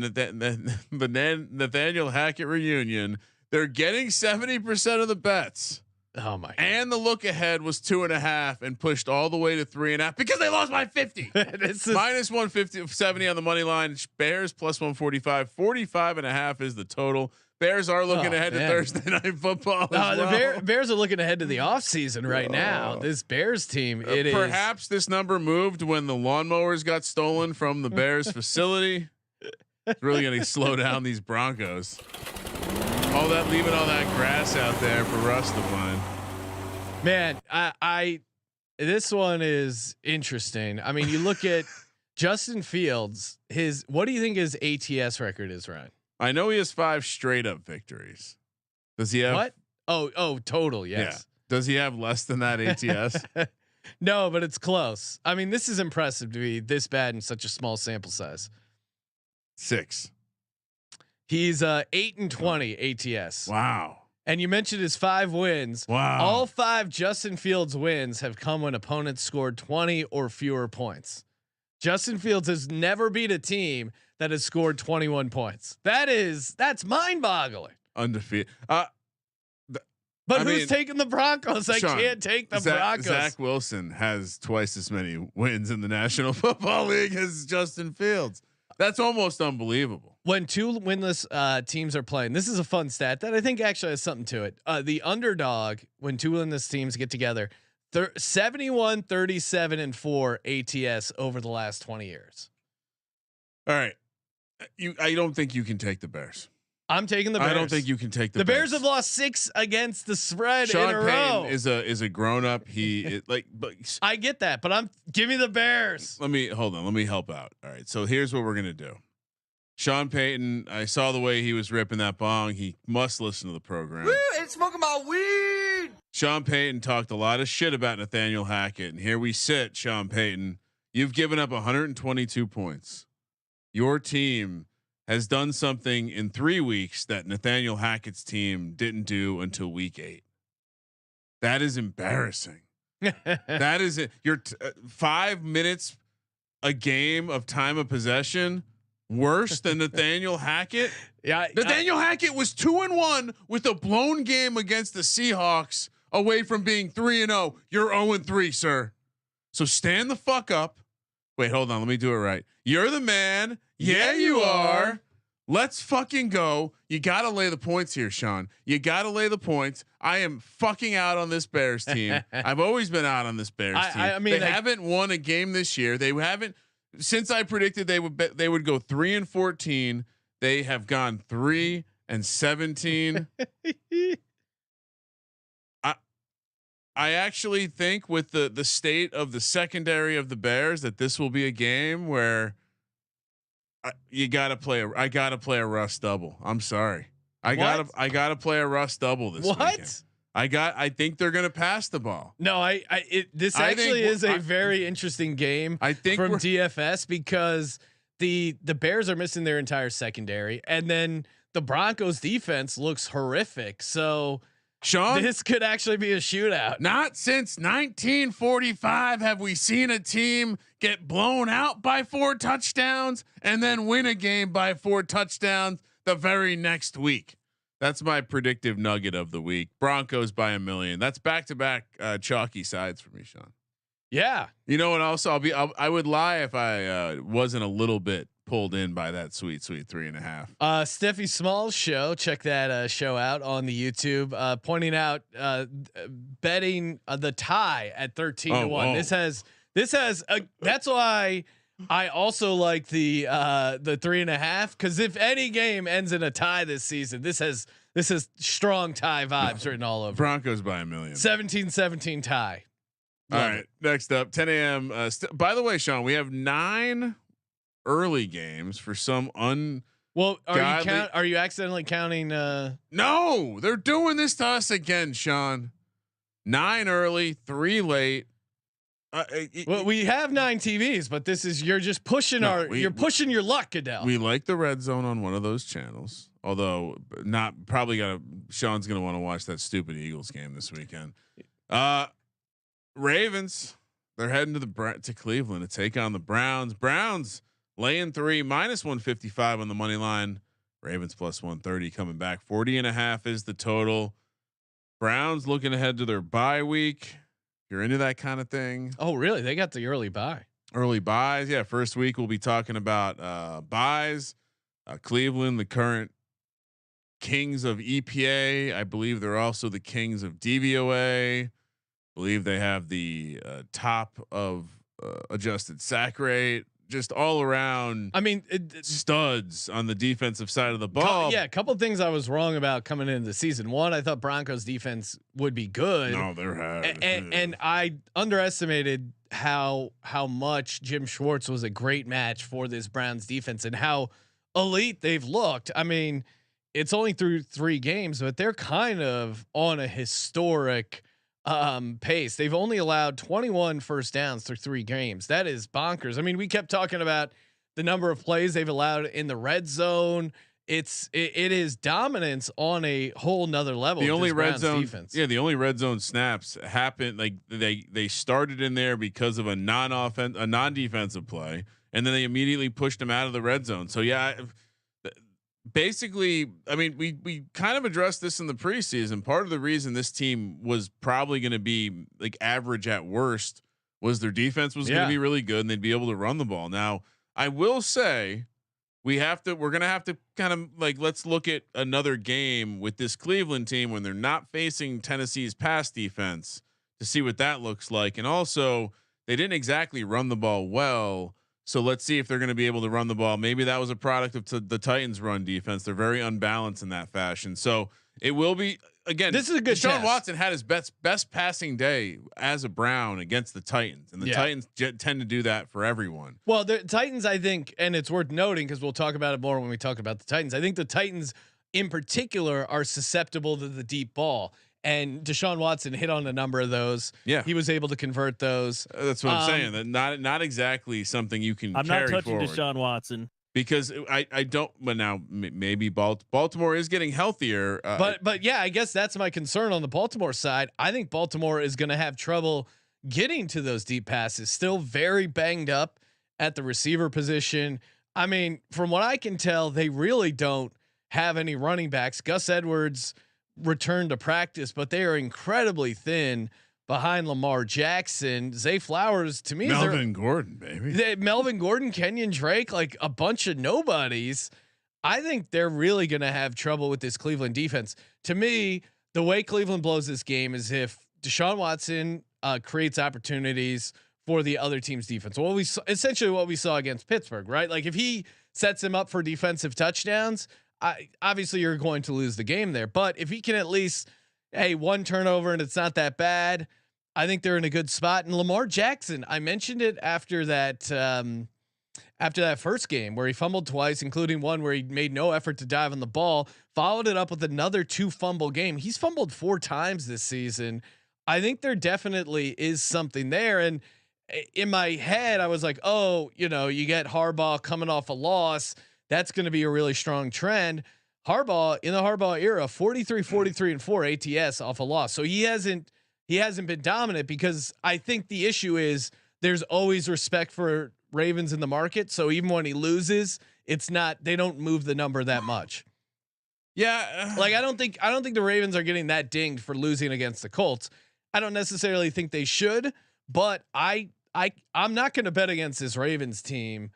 Nathaniel Hackett reunion. They're getting 70% of the bets. Oh my God. And the look ahead was 2.5 and pushed all the way to 3.5 because they lost by 50. Minus 150, 70 on the money line. Bears plus 145, 45.5 is the total. Bears are looking ahead to Thursday night football. The Bears are looking ahead to the offseason right now. This Bears team, perhaps this number moved when the lawnmowers got stolen from the Bears facility. It's really going to slow down these Broncos. Leaving all that grass out there for Russ to find. Man, this one is interesting. I mean, you look at Justin Fields. What do you think his ATS record is, Ryan? I know he has 5 straight up victories. Does he have what? Oh, total. Yes. Yeah. Does he have less than that ATS? No, but it's close. I mean, this is impressive to be this bad in such a small sample size. 6. He's 8-20 ATS. Wow. And you mentioned his 5 wins. Wow. All 5 Justin Fields wins have come when opponents scored 20 or fewer points. Justin Fields has never beat a team that has scored 21 points. That's mind-boggling. Undefeated. But who's taking the Broncos? I Sean, can't take the Broncos. Zach Wilson has twice as many wins in the National Football League as Justin Fields. That's almost unbelievable. When 2 winless teams are playing, this is a fun stat that I think actually has something to it. The underdog, when 2 winless teams get together, 71, 37, and 4 ATS over the last 20 years. All right. I don't think you can take the Bears. I'm taking the Bears. I don't think you can take the Bears. Have lost 6 against the spread Sean in a Payton row. is a grown up. But I get that, but give me the Bears. Let me help out. All right. So here's what we're gonna do. Sean Payton, I saw the way he was ripping that bong. He must listen to the program. Woo, and smoking my weed. Sean Payton talked a lot of shit about Nathaniel Hackett, and here we sit, Sean Payton. You've given up 122 points. Your team has done something in 3 weeks that Nathaniel Hackett's team didn't do until week 8. That is embarrassing. That is it. You're 5 minutes a game of time of possession worse than Nathaniel Hackett. Yeah, Nathaniel Hackett was 2-1 with a blown game against the Seahawks, away from being 3-0. You're 0-3, sir. So stand the fuck up. Wait, hold on. Let me do it right. You're the man. Yeah, you are. Let's fucking go. You got to lay the points here, Sean. You got to lay the points. I am fucking out on this Bears team. I've always been out on this Bears team. I mean, they haven't won a game this year. They haven't, since I predicted they would go 3-14. They have gone 3-17. I actually think with the state of the secondary of the Bears that this will be a game where I gotta play a Russ double. I'm sorry. I gotta play a Russ double this weekend. I think they're gonna pass the ball. No, this actually is a very interesting game. I think from DFS because the Bears are missing their entire secondary, and then the Broncos defense looks horrific. So Sean, this could actually be a shootout. Not since 1945 have we seen a team get blown out by 4 touchdowns and then win a game by 4 touchdowns the very next week. That's my predictive nugget of the week. Broncos by 1 million. That's back-to-back chalky sides for me, Sean. Yeah. You know what else I would lie if I wasn't a little bit pulled in by that sweet 3.5. Steffi Small's show. Check that show out on the YouTube. Pointing out betting the tie at 13-1. This has that's why I also like the 3.5, because if any game ends in a tie this season, this has strong tie vibes written all over. Broncos by 1 million. 17-17 tie. All right. Next up, 10 a.m. By the way, Sean, we have 9 early games for some Well, are you accidentally counting? No, they're doing this to us again, Sean. 9 early, 3 late. Well, we have 9 TVs, but you're just pushing you're pushing your luck, Goodell. We like the red zone on one of those channels, although Sean's gonna want to watch that stupid Eagles game this weekend. Ravens, they're heading to Cleveland to take on the Browns. Browns laying 3 -155 on the money line. Ravens +130 coming back. 40.5 is the total. Browns looking ahead to their bye week. You're into that kind of thing. Oh, really? They got the early bye. Early buys. Yeah. First week we'll be talking about buys. Cleveland, the current kings of EPA. I believe they're also the kings of DVOA. Believe they have the top of adjusted sack rate. Just all around. I mean, studs on the defensive side of the ball. Yeah, a couple of things I was wrong about coming into the season. One, I thought Broncos defense would be good. No, they're hard. And I underestimated how much Jim Schwartz was a great match for this Browns defense and how elite they've looked. I mean, it's only through 3 games, but they're kind of on a historic pace. They've only allowed 21 first downs through 3 games. That is bonkers. I mean, we kept talking about the number of plays they've allowed in the red zone. It is dominance on a whole nother level. The only red zone defense. Yeah, the only red zone snaps happened like they started in there because of a non-defensive play, and then they immediately pushed them out of the red zone. So yeah, basically, I mean, we kind of addressed this in the preseason. Part of the reason this team was probably going to be like average at worst was their defense was going to be really good and they'd be able to run the ball. Now, I will say we're going to have to kind of like, let's look at another game with this Cleveland team when they're not facing Tennessee's pass defense to see what that looks like. And also they didn't exactly run the ball well. So let's see if they're going to be able to run the ball. Maybe that was a product of the Titans run defense. They're very unbalanced in that fashion. So it will be, again, this is a good Deshaun Watson had his best passing day as a Brown against the Titans, and the Titans tend to do that for everyone. Well, the Titans, I think, and it's worth noting because we'll talk about it more when we talk about the Titans. I think the Titans in particular are susceptible to the deep ball. And Deshaun Watson hit on a number of those. Yeah, he was able to convert those. That's what I'm saying. That not exactly something you can. I'm carry not touching forward. Deshaun Watson Because I don't. But now maybe Baltimore is getting healthier. But yeah, I guess that's my concern on the Baltimore side. I think Baltimore is going to have trouble getting to those deep passes. Still very banged up at the receiver position. I mean, from what I can tell, they really don't have any running backs. Gus Edwards returned to practice, but they are incredibly thin behind Lamar Jackson. Zay Flowers, to me, Melvin Gordon, baby. Melvin Gordon, Kenyon Drake, like a bunch of nobodies. I think they're really going to have trouble with this Cleveland defense. To me, the way Cleveland blows this game is if Deshaun Watson creates opportunities for the other team's defense. Well, essentially what we saw against Pittsburgh, right? Like if he sets him up for defensive touchdowns, obviously you're going to lose the game there. But if he can at least, one turnover and it's not that bad, I think they're in a good spot. And Lamar Jackson, I mentioned it after that first game where he fumbled twice, including one where he made no effort to dive on the ball, followed it up with another 2 fumble game. He's fumbled 4 times this season. I think there definitely is something there. And in my head, I was like, you get Harbaugh coming off a loss. That's going to be a really strong trend. Harbaugh in the Harbaugh era, 43-43-4 ATS off a loss. So he hasn't been dominant because I think the issue is there's always respect for Ravens in the market. So even when he loses, they don't move the number that much. Yeah. Like I don't think the Ravens are getting that dinged for losing against the Colts. I don't necessarily think they should, but I'm not going to bet against this Ravens team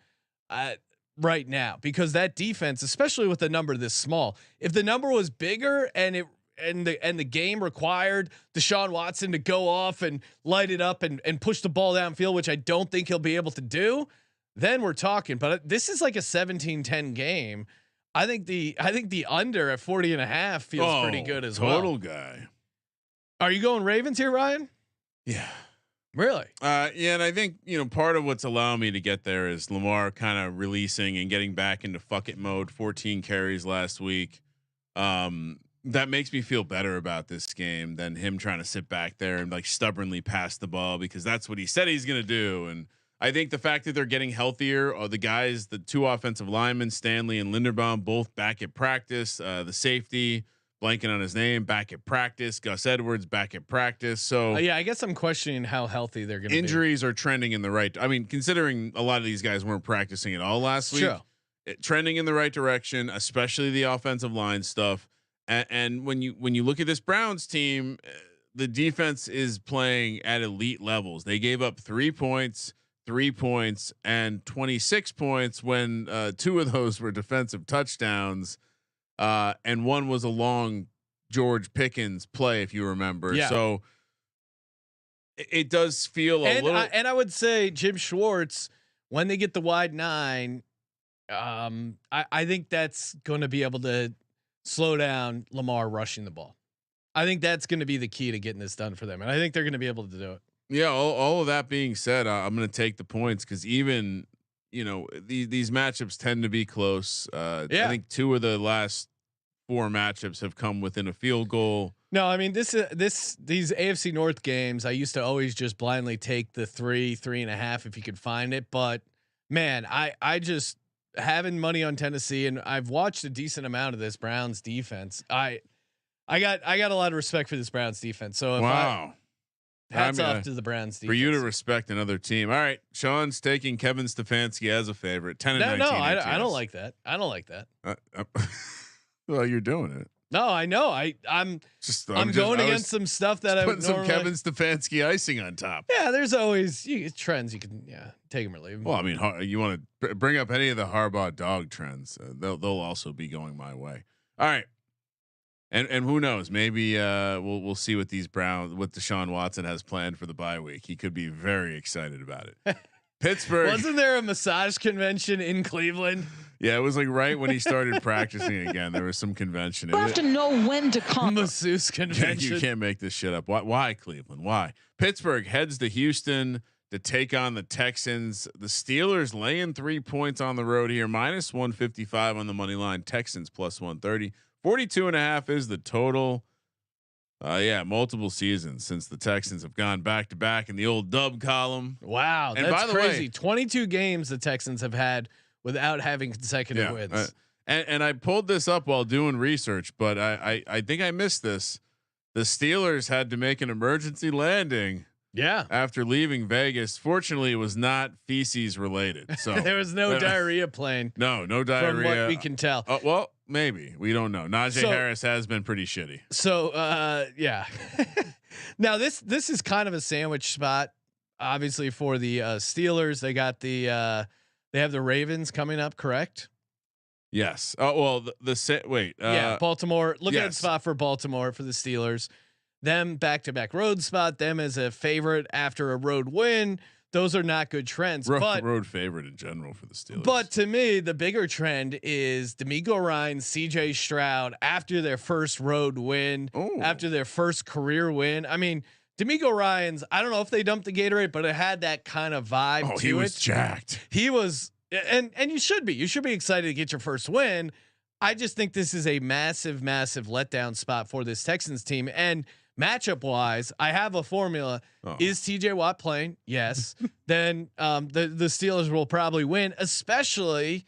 right now because that defense, especially with a number this small, if the number was bigger and the game required Deshaun Watson to go off and light it up and push the ball downfield, which I don't think he'll be able to do, then we're talking. But this is like a 17-10 game. I think the under at 40.5 feels pretty good as well. Total guy. Are you going Ravens here, Ryan? Yeah. Really? Yeah, and I think part of what's allowing me to get there is Lamar kind of releasing and getting back into fuck it mode. 14 carries last week. That makes me feel better about this game than him trying to sit back there and like stubbornly pass the ball because that's what he said he's going to do. And I think the fact that they're getting healthier, or the 2 offensive linemen, Stanley and Linderbaum, both back at practice. The safety, blanking on his name, back at practice. Gus Edwards back at practice. So yeah, I guess I'm questioning how healthy they're going to be. Injuries are trending in the right. I mean, considering a lot of these guys weren't practicing at all last week, trending in the right direction, especially the offensive line stuff. And when you look at this Browns team, the defense is playing at elite levels. They gave up 3 points, 3 points, and 26 points when 2 of those were defensive touchdowns. And one was a long George Pickens play, if you remember. Yeah. So it does feel a little. And I would say Jim Schwartz, when they get the wide 9, I think that's going to be able to slow down Lamar rushing the ball. I think that's going to be the key to getting this done for them, and I think they're going to be able to do it. Yeah. All of that being said, I'm going to take the points because even these matchups tend to be close. I think 2 of the last 4 matchups have come within a field goal. No, I mean these AFC North games. I used to always just blindly take the 3.5 if you could find it. But man, I just having money on Tennessee, and I've watched a decent amount of this Browns defense. I got a lot of respect for this Browns defense. So if hats off to the Browns defense. For you to respect another team. All right, Sean's taking Kevin Stefanski as a favorite. 10-19. No, I don't like that. I don't like that. Well, you're doing it. No, I know. I'm going against some stuff that I would putting some Kevin Stefanski icing on top. Yeah, there's always trends you can take them or leave them. Well, I mean, you want to bring up any of the Harbaugh dog trends? They'll also be going my way. All right, and who knows? Maybe we'll see what Deshaun Watson has planned for the bye week. He could be very excited about it. Pittsburgh. Wasn't there a massage convention in Cleveland? Yeah, it was like right when he started practicing again. There was some convention. You have to know when to come. Masseuse convention. You can't make this shit up. Why Cleveland? Why? Pittsburgh heads to Houston to take on the Texans. The Steelers laying 3 points on the road here, -155 on the money line. Texans +130. 42.5 is the total. Multiple seasons since the Texans have gone back to back in the old dub column. Wow, and that's by the crazy. way, 22 games the Texans have had without having consecutive wins. And I pulled this up while doing research, but I think I missed this. The Steelers had to make an emergency landing. Yeah. After leaving Vegas. Fortunately, it was not feces related. So there was no diarrhea plane. No diarrhea. From what we can tell. Well, maybe we don't know. Najee Harris has been pretty shitty. So yeah. Now this is kind of a sandwich spot, obviously for the Steelers. They got they have the Ravens coming up, correct? Yes. Oh well, Baltimore. Look at the spot for Baltimore for the Steelers. Them back-to-back road spot, them as a favorite after a road win. Those are not good trends. Road favorite in general for the Steelers. But to me, the bigger trend is D'Amico Ryans, CJ Stroud after their first road win, after their first career win. I mean, D'Amico Ryans, I don't know if they dumped the Gatorade, but it had that kind of vibe to it. He was jacked. He was, and you should be. You should be excited to get your first win. I just think this is a massive, massive letdown spot for this Texans team. And matchup wise, I have a formula. Is TJ Watt playing? Yes. Then the Steelers will probably win, especially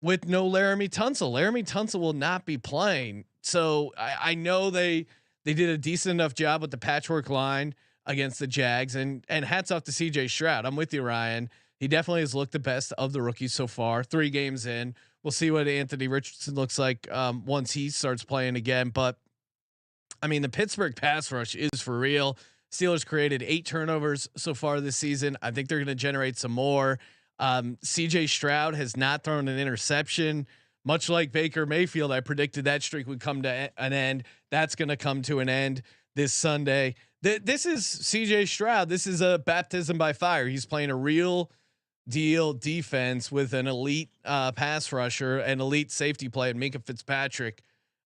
with no Laramie Tunsil. Laramie Tunsil will not be playing. So I know they did a decent enough job with the patchwork line against the Jags, and hats off to CJ Stroud. I'm with you, Ryan. He definitely has looked the best of the rookies so far. 3 games in. We'll see what Anthony Richardson looks like once he starts playing again. But I mean, the Pittsburgh pass rush is for real. Steelers created 8 turnovers so far this season. I think they're going to generate some more. CJ Stroud has not thrown an interception, much like Baker Mayfield. I predicted that streak would come to an end. That's going to come to an end this Sunday. This is CJ Stroud. This is a baptism by fire. He's playing a real deal defense with an elite pass rusher and elite safety play and Minka Fitzpatrick.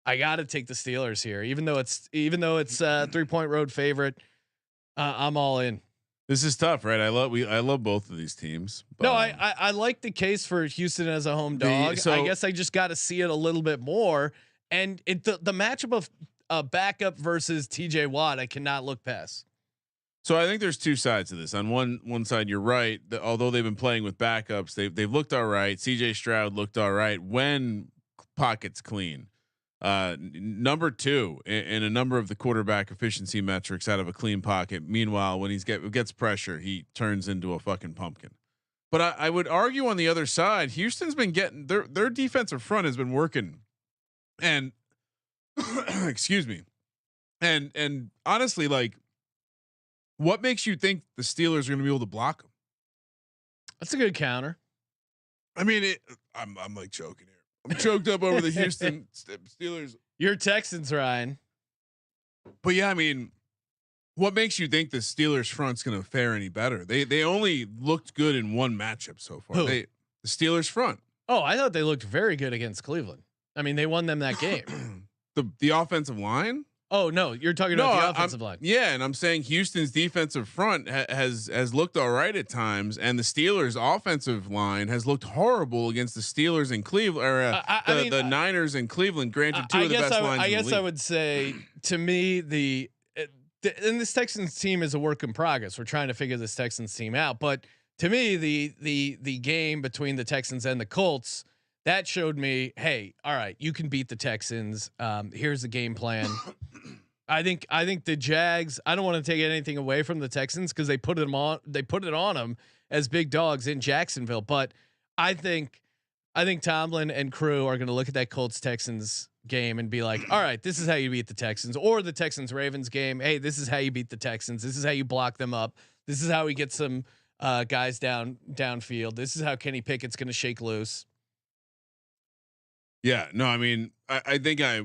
I got to take the Steelers here, even though it's 3-point road favorite. I'm all in. This is tough, right? I love both of these teams. No, I like the case for Houston as a home dog. I guess I just got to see it a little bit more. And the matchup of backup versus TJ Watt, I cannot look past. So I think there's 2 sides to this. On one side, you're right. Although they've been playing with backups, they've looked all right. CJ Stroud looked all right when pockets clean. Number 2 in a number of the quarterback efficiency metrics out of a clean pocket. Meanwhile, when gets pressure, he turns into a fucking pumpkin. But I would argue on the other side, Houston's been getting their defensive front has been working, and excuse me, and honestly, like, what makes you think the Steelers are going to be able to block them? That's a good counter. I mean, I'm like joking here. I'm choked up over the Houston Steelers. You're Texans, Ryan. But yeah, I mean, what makes you think the Steelers front's going to fare any better? They only looked good in one matchup so far. Who? The Steelers front. Oh, I thought they looked very good against Cleveland. I mean, they won them that game. The offensive line. Oh no, you're talking about the offensive line. Yeah, and I'm saying Houston's defensive front has looked all right at times, and the Steelers' offensive line has looked horrible against the Steelers in Cleveland, or the Niners in Cleveland. Granted, two of the best lines. I in the guess league. I would say, to me, and this Texans team is a work in progress. We're trying to figure this Texans team out, but to me, the game between the Texans and the Colts, that showed me, hey, all right, you can beat the Texans. Here's the game plan. I think the Jags, I don't want to take anything away from the Texans because they put it on them as big dogs in Jacksonville. But I think Tomlin and crew are going to look at that Colts Texans game and be like, all right, this is how you beat the Texans, or the Texans Ravens game. Hey, this is how you beat the Texans. This is how you block them up. This is how we get some guys downfield. This is how Kenny Pickett's going to shake loose. Yeah, no, I mean, I think I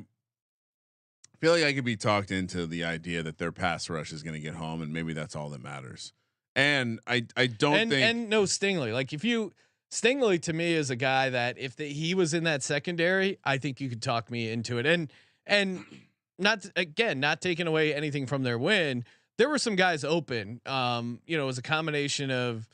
feel like I could be talked into the idea that their pass rush is going to get home, and maybe that's all that matters. And I don't think, and no Stingley. Like Stingley to me is a guy that if he was in that secondary, I think you could talk me into it. And not taking away anything from their win. There were some guys open. It was a combination of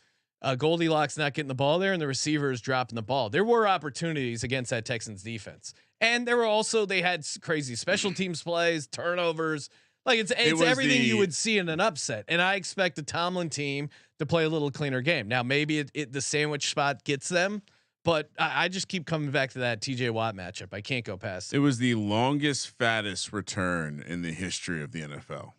Goldilocks not getting the ball there and the receivers dropping the ball. There were opportunities against that Texans defense, and there were also, they had crazy special teams plays, turnovers. Like it's everything you would see in an upset. And I expect the Tomlin team to play a little cleaner game. Now maybe the sandwich spot gets them, but I just keep coming back to that TJ Watt matchup. I can't go past it. It was the longest, fattest return in the history of the NFL.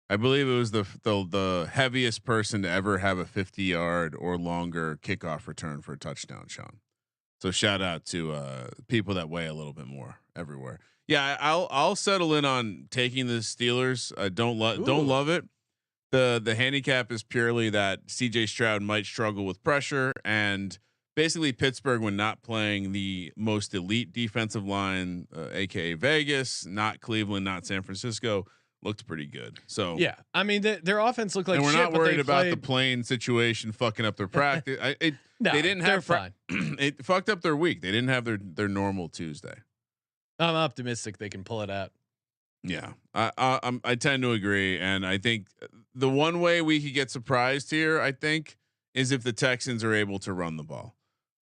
I believe it was the heaviest person to ever have a 50-yard or longer kickoff return for a touchdown, Sean. So shout out to people that weigh a little bit more everywhere. Yeah, I'll settle in on taking the Steelers. I don't love it. The handicap is purely that CJ Stroud might struggle with pressure, and basically Pittsburgh, when not playing the most elite defensive line, aka Vegas, not Cleveland, not San Francisco, looked pretty good. So yeah, I mean their offense looked like. And we're shit, not worried about the plane situation fucking up their practice. No, they didn't have fine. It fucked up their week. They didn't have their normal Tuesday. I'm optimistic they can pull it out. Yeah, I tend to agree, and I think the one way we could get surprised here, I think, is if the Texans are able to run the ball.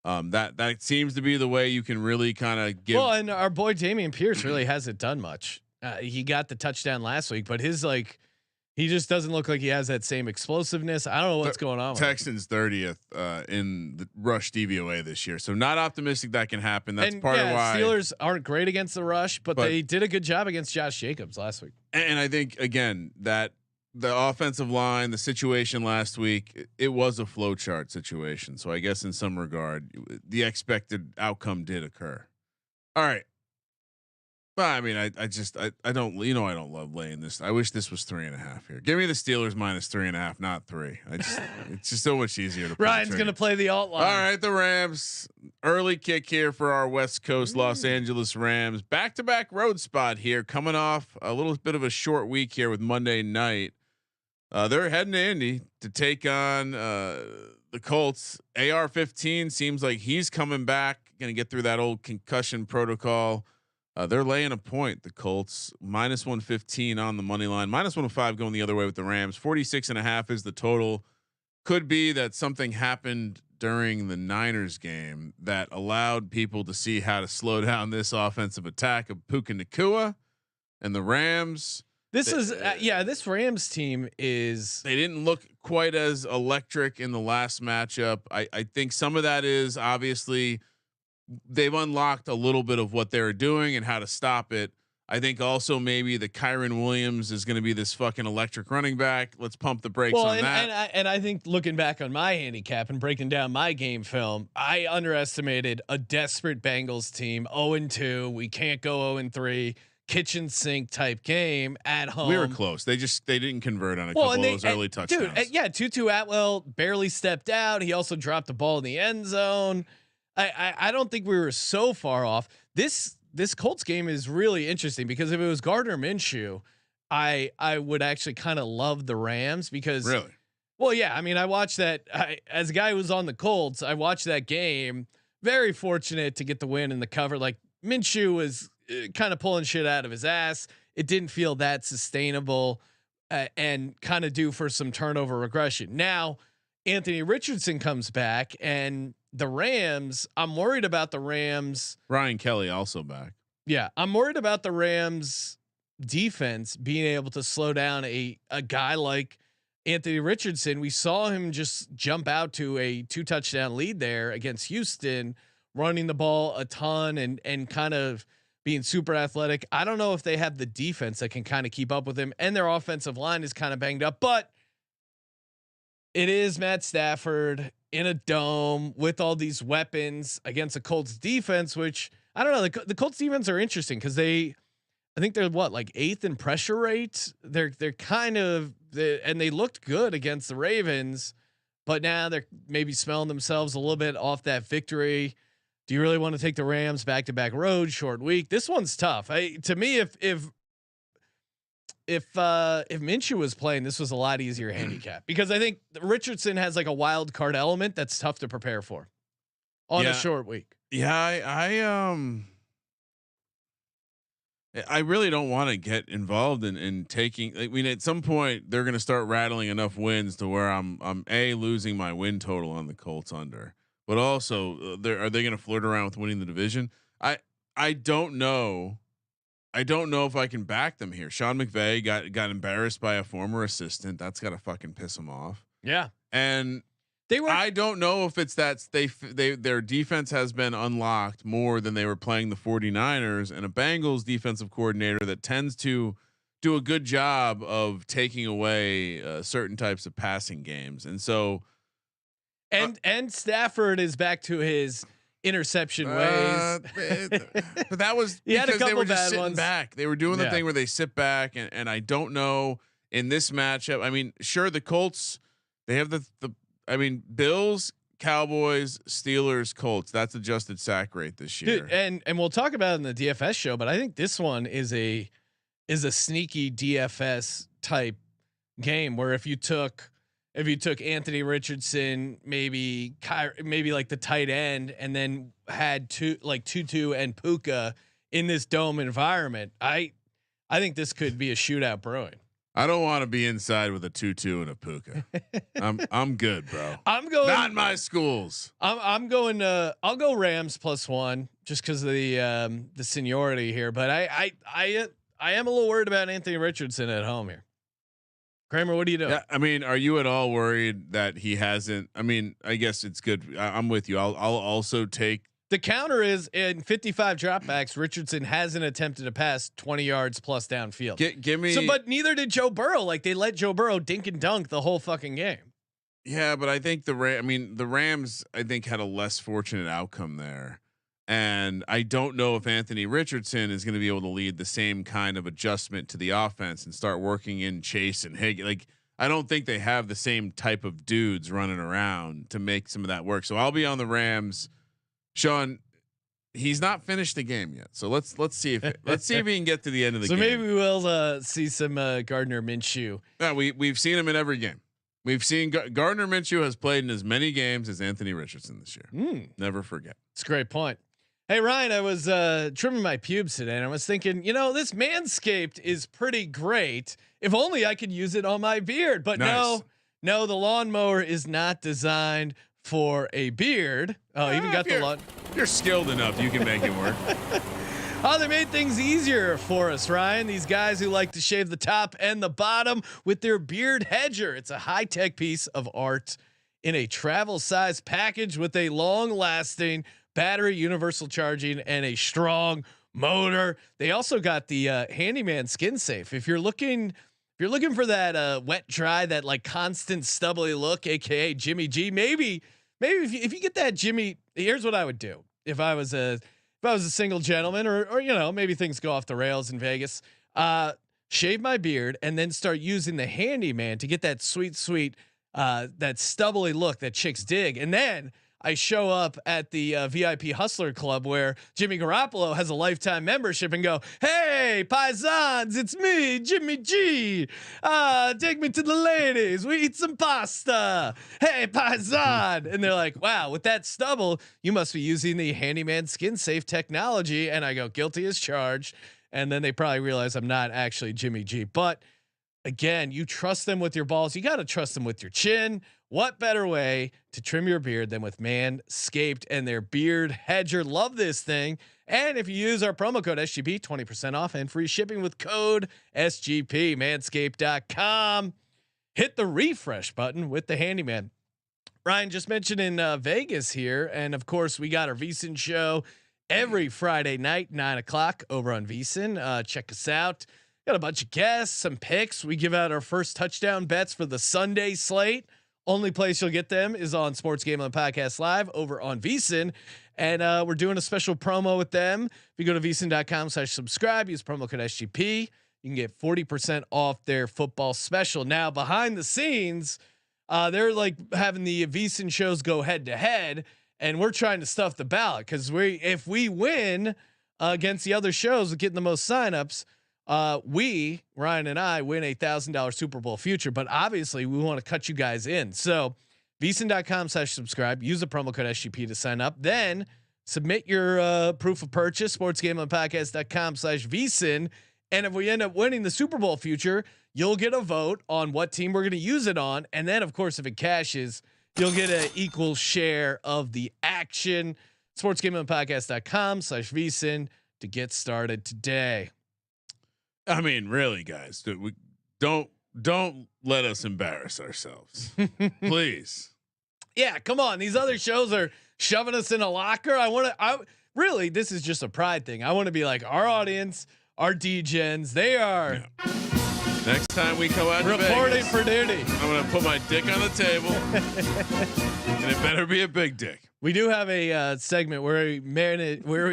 That seems to be the way you can really kind of give. Well, and our boy Dameon Pierce really hasn't done much. He got the touchdown last week, but he just doesn't look like he has that same explosiveness. I don't know what's going on. Texans 30th in the rush DVOA this year, so not optimistic that can happen. That's part of why Steelers aren't great against the rush, but they did a good job against Josh Jacobs last week. And I think again that the offensive line, the situation last week, it was a flowchart situation. So I guess in some regard, the expected outcome did occur. All right. Well, I mean, I don't, I don't love laying this. I wish this was 3.5 here. Give me the Steelers minus 3.5, not 3. It's just so much easier to. Ryan's going to play the alt line. All right. The Rams, early kick here for our West Coast Los Angeles Rams. Back-to-back road spot here, coming off a little bit of a short week here with Monday night. They're heading to Indy to take on the Colts. AR-15 seems like he's coming back, going to get through that old concussion protocol. They're laying a point. The Colts minus 115 on the money line, minus 105 going the other way with the Rams. 46.5 is the total. Could be that something happened during the Niners game that allowed people to see how to slow down this offensive attack of Puka Nacua and the Rams. This Rams team is. They didn't look quite as electric in the last matchup. I think some of that is obviously they've unlocked a little bit of what they're doing and how to stop it. I think also maybe the Kyron Williams is going to be this fucking electric running back. Let's pump the brakes on that. And I think looking back on my handicap and breaking down my game film, I underestimated a desperate Bengals team. 0-2. We can't go 0-3. Kitchen sink type game at home. We were close. They didn't convert on a couple of those early touchdowns. Dude, Tutu Atwell barely stepped out. He also dropped the ball in the end zone. I don't think we were so far off. This Colts game is really interesting because if it was Gardner Minshew, I would actually kind of love the Rams because really. Well, yeah, I mean, I watched that as a guy who was on the Colts. I watched that game. Very fortunate to get the win and the cover. Like Minshew was kind of pulling shit out of his ass. it didn't feel that sustainable and kind of due for some turnover regression. Now Anthony Richardson comes back, and the Rams, I'm worried about the Rams. Ryan Kelly also back. Yeah, I'm worried about the Rams defense being able to slow down a guy like Anthony Richardson. We saw him just jump out to a 2 touchdown lead there against Houston, running the ball a ton and kind of being super athletic. I don't know if they have the defense that can kind of keep up with him, and their offensive line is kind of banged up, but it is Matt Stafford in a dome with all these weapons against the Colts defense, which I don't know. The Colts defense are interesting because I think they're like 8th in pressure rate. They're kind of and they looked good against the Ravens, but now they're maybe smelling themselves a little bit off that victory. Do you really want to take the Rams back-to-back road, short week? This one's tough. To me, if Minshew was playing, this was a lot easier handicap because I think Richardson has like a wild card element that's tough to prepare for on a short week. Yeah, I really don't want to get involved in taking. I mean, at some point they're going to start rattling enough wins to where I'm losing my win total on the Colts under, but also are they going to flirt around with winning the division? I don't know. I don't know if I can back them here. Sean McVay got embarrassed by a former assistant. That's got to fucking piss him off. Yeah, and they were. I don't know if it's that their defense has been unlocked more than they were playing the 49ers and a Bengals defensive coordinator that tends to do a good job of taking away certain types of passing games. And so, and Stafford is back to his interception ways. But that was because they were just sitting back. They were doing the thing where they sit back, and I don't know in this matchup. I mean, sure, the Colts, they have Bills, Cowboys, Steelers, Colts. That's adjusted sack rate this year. Dude, and we'll talk about it in the DFS show, but I think this one is a sneaky DFS type game where if you took Anthony Richardson, maybe like the tight end, and then had Tutu and Puka in this dome environment, I think this could be a shootout brewing. I don't want to be inside with a Tutu and a Puka. I'm good, bro. I'm going not in my schools. I'm going. I'll go Rams +1 just because of the seniority here. But I am a little worried about Anthony Richardson at home here. Kramer, what do you do? Yeah, I mean, are you at all worried that he hasn't? I mean, I guess it's good. I'm with you. I'll also take. The counter is in 55 dropbacks, Richardson hasn't attempted to pass 20 yards plus downfield. Give me. So, but neither did Joe Burrow. Like they let Joe Burrow dink and dunk the whole fucking game. Yeah, but I think the Rams, I think, had a less fortunate outcome there, and I don't know if Anthony Richardson is going to be able to lead the same kind of adjustment to the offense and start working in Chase and Higgins. Like I don't think they have the same type of dudes running around to make some of that work. So I'll be on the Rams. Sean, he's not finished the game yet, so let's see if he can get to the end of the game. So maybe we'll see some Gardner Minshew. Yeah, we've seen him in every game. We've seen Gardner Minshew has played in as many games as Anthony Richardson this year. Never forget. It's a great point. Hey Ryan, I was trimming my pubes today, and I was thinking, this Manscaped is pretty great. If only I could use it on my beard, but nice. no, the lawnmower is not designed for a beard. Oh, even got the lawn. You're skilled enough. You can make it work. Oh, they made things easier for us, Ryan. These guys who like to shave the top and the bottom with their beard hedger. It's a high-tech piece of art in a travel size package with a long-lasting battery, universal charging, and a strong motor. They also got the handyman skin safe. If you're looking for that wet dry, that like constant stubbly look, aka Jimmy G, maybe if you get that Jimmy, here's what I would do if I was a single gentleman, or maybe things go off the rails in Vegas. Shave my beard and then start using the handyman to get that sweet that stubbly look that chicks dig, and then I show up at the VIP Hustler Club where Jimmy Garoppolo has a lifetime membership and go, "Hey, paisans, it's me, Jimmy G. Take me to the ladies. We eat some pasta. Hey, paisan." And they're like, "Wow, with that stubble, you must be using the handyman skin safe technology." And I go, "Guilty as charged." and then they probably realize I'm not actually Jimmy G. But again, you trust them with your balls. You got to trust them with your chin. What better way to trim your beard than with Manscaped and their beard hedger? Love this thing. And if you use our promo code SGP, 20% off and free shipping with code SGP. Manscaped.com. Hit the refresh button with the handyman. Ryan just mentioned in Vegas here, and of course we got our VSiN show every Friday night, 9:00 over on VSiN. Check us out. Got a bunch of guests, some picks. We give out our first touchdown bets for the Sunday slate. Only place you'll get them is on Sports Gambling Podcast Live over on VSiN. And we're doing a special promo with them. If you go to vsin.com/subscribe, use promo code SGP, you can get 40% off their football special. Now, behind the scenes, they're like having the VSiN shows go head to head, and we're trying to stuff the ballot because if we win against the other shows with getting the most signups, Ryan and I win $1,000 Super Bowl future, but obviously we want to cut you guys in. So vsin.com/subscribe, use the promo code SGP to sign up, then submit your proof of purchase, sportsgamblingpodcast.com/vsin. And if we end up winning the Super Bowl future, you'll get a vote on what team we're going to use it on. And then of course, if it cashes, you'll get an equal share of the action. sportsgamblingpodcast.com/vsin to get started today. I mean, really, guys, we don't let us embarrass ourselves, please. Yeah, come on. These other shows are shoving us in a locker. Really, this is just a pride thing. I want to be like our audience, our D-gens. They are Next time we come out reporting for duty. I'm going to put my dick on the table and it better be a big dick. We do have a segment where we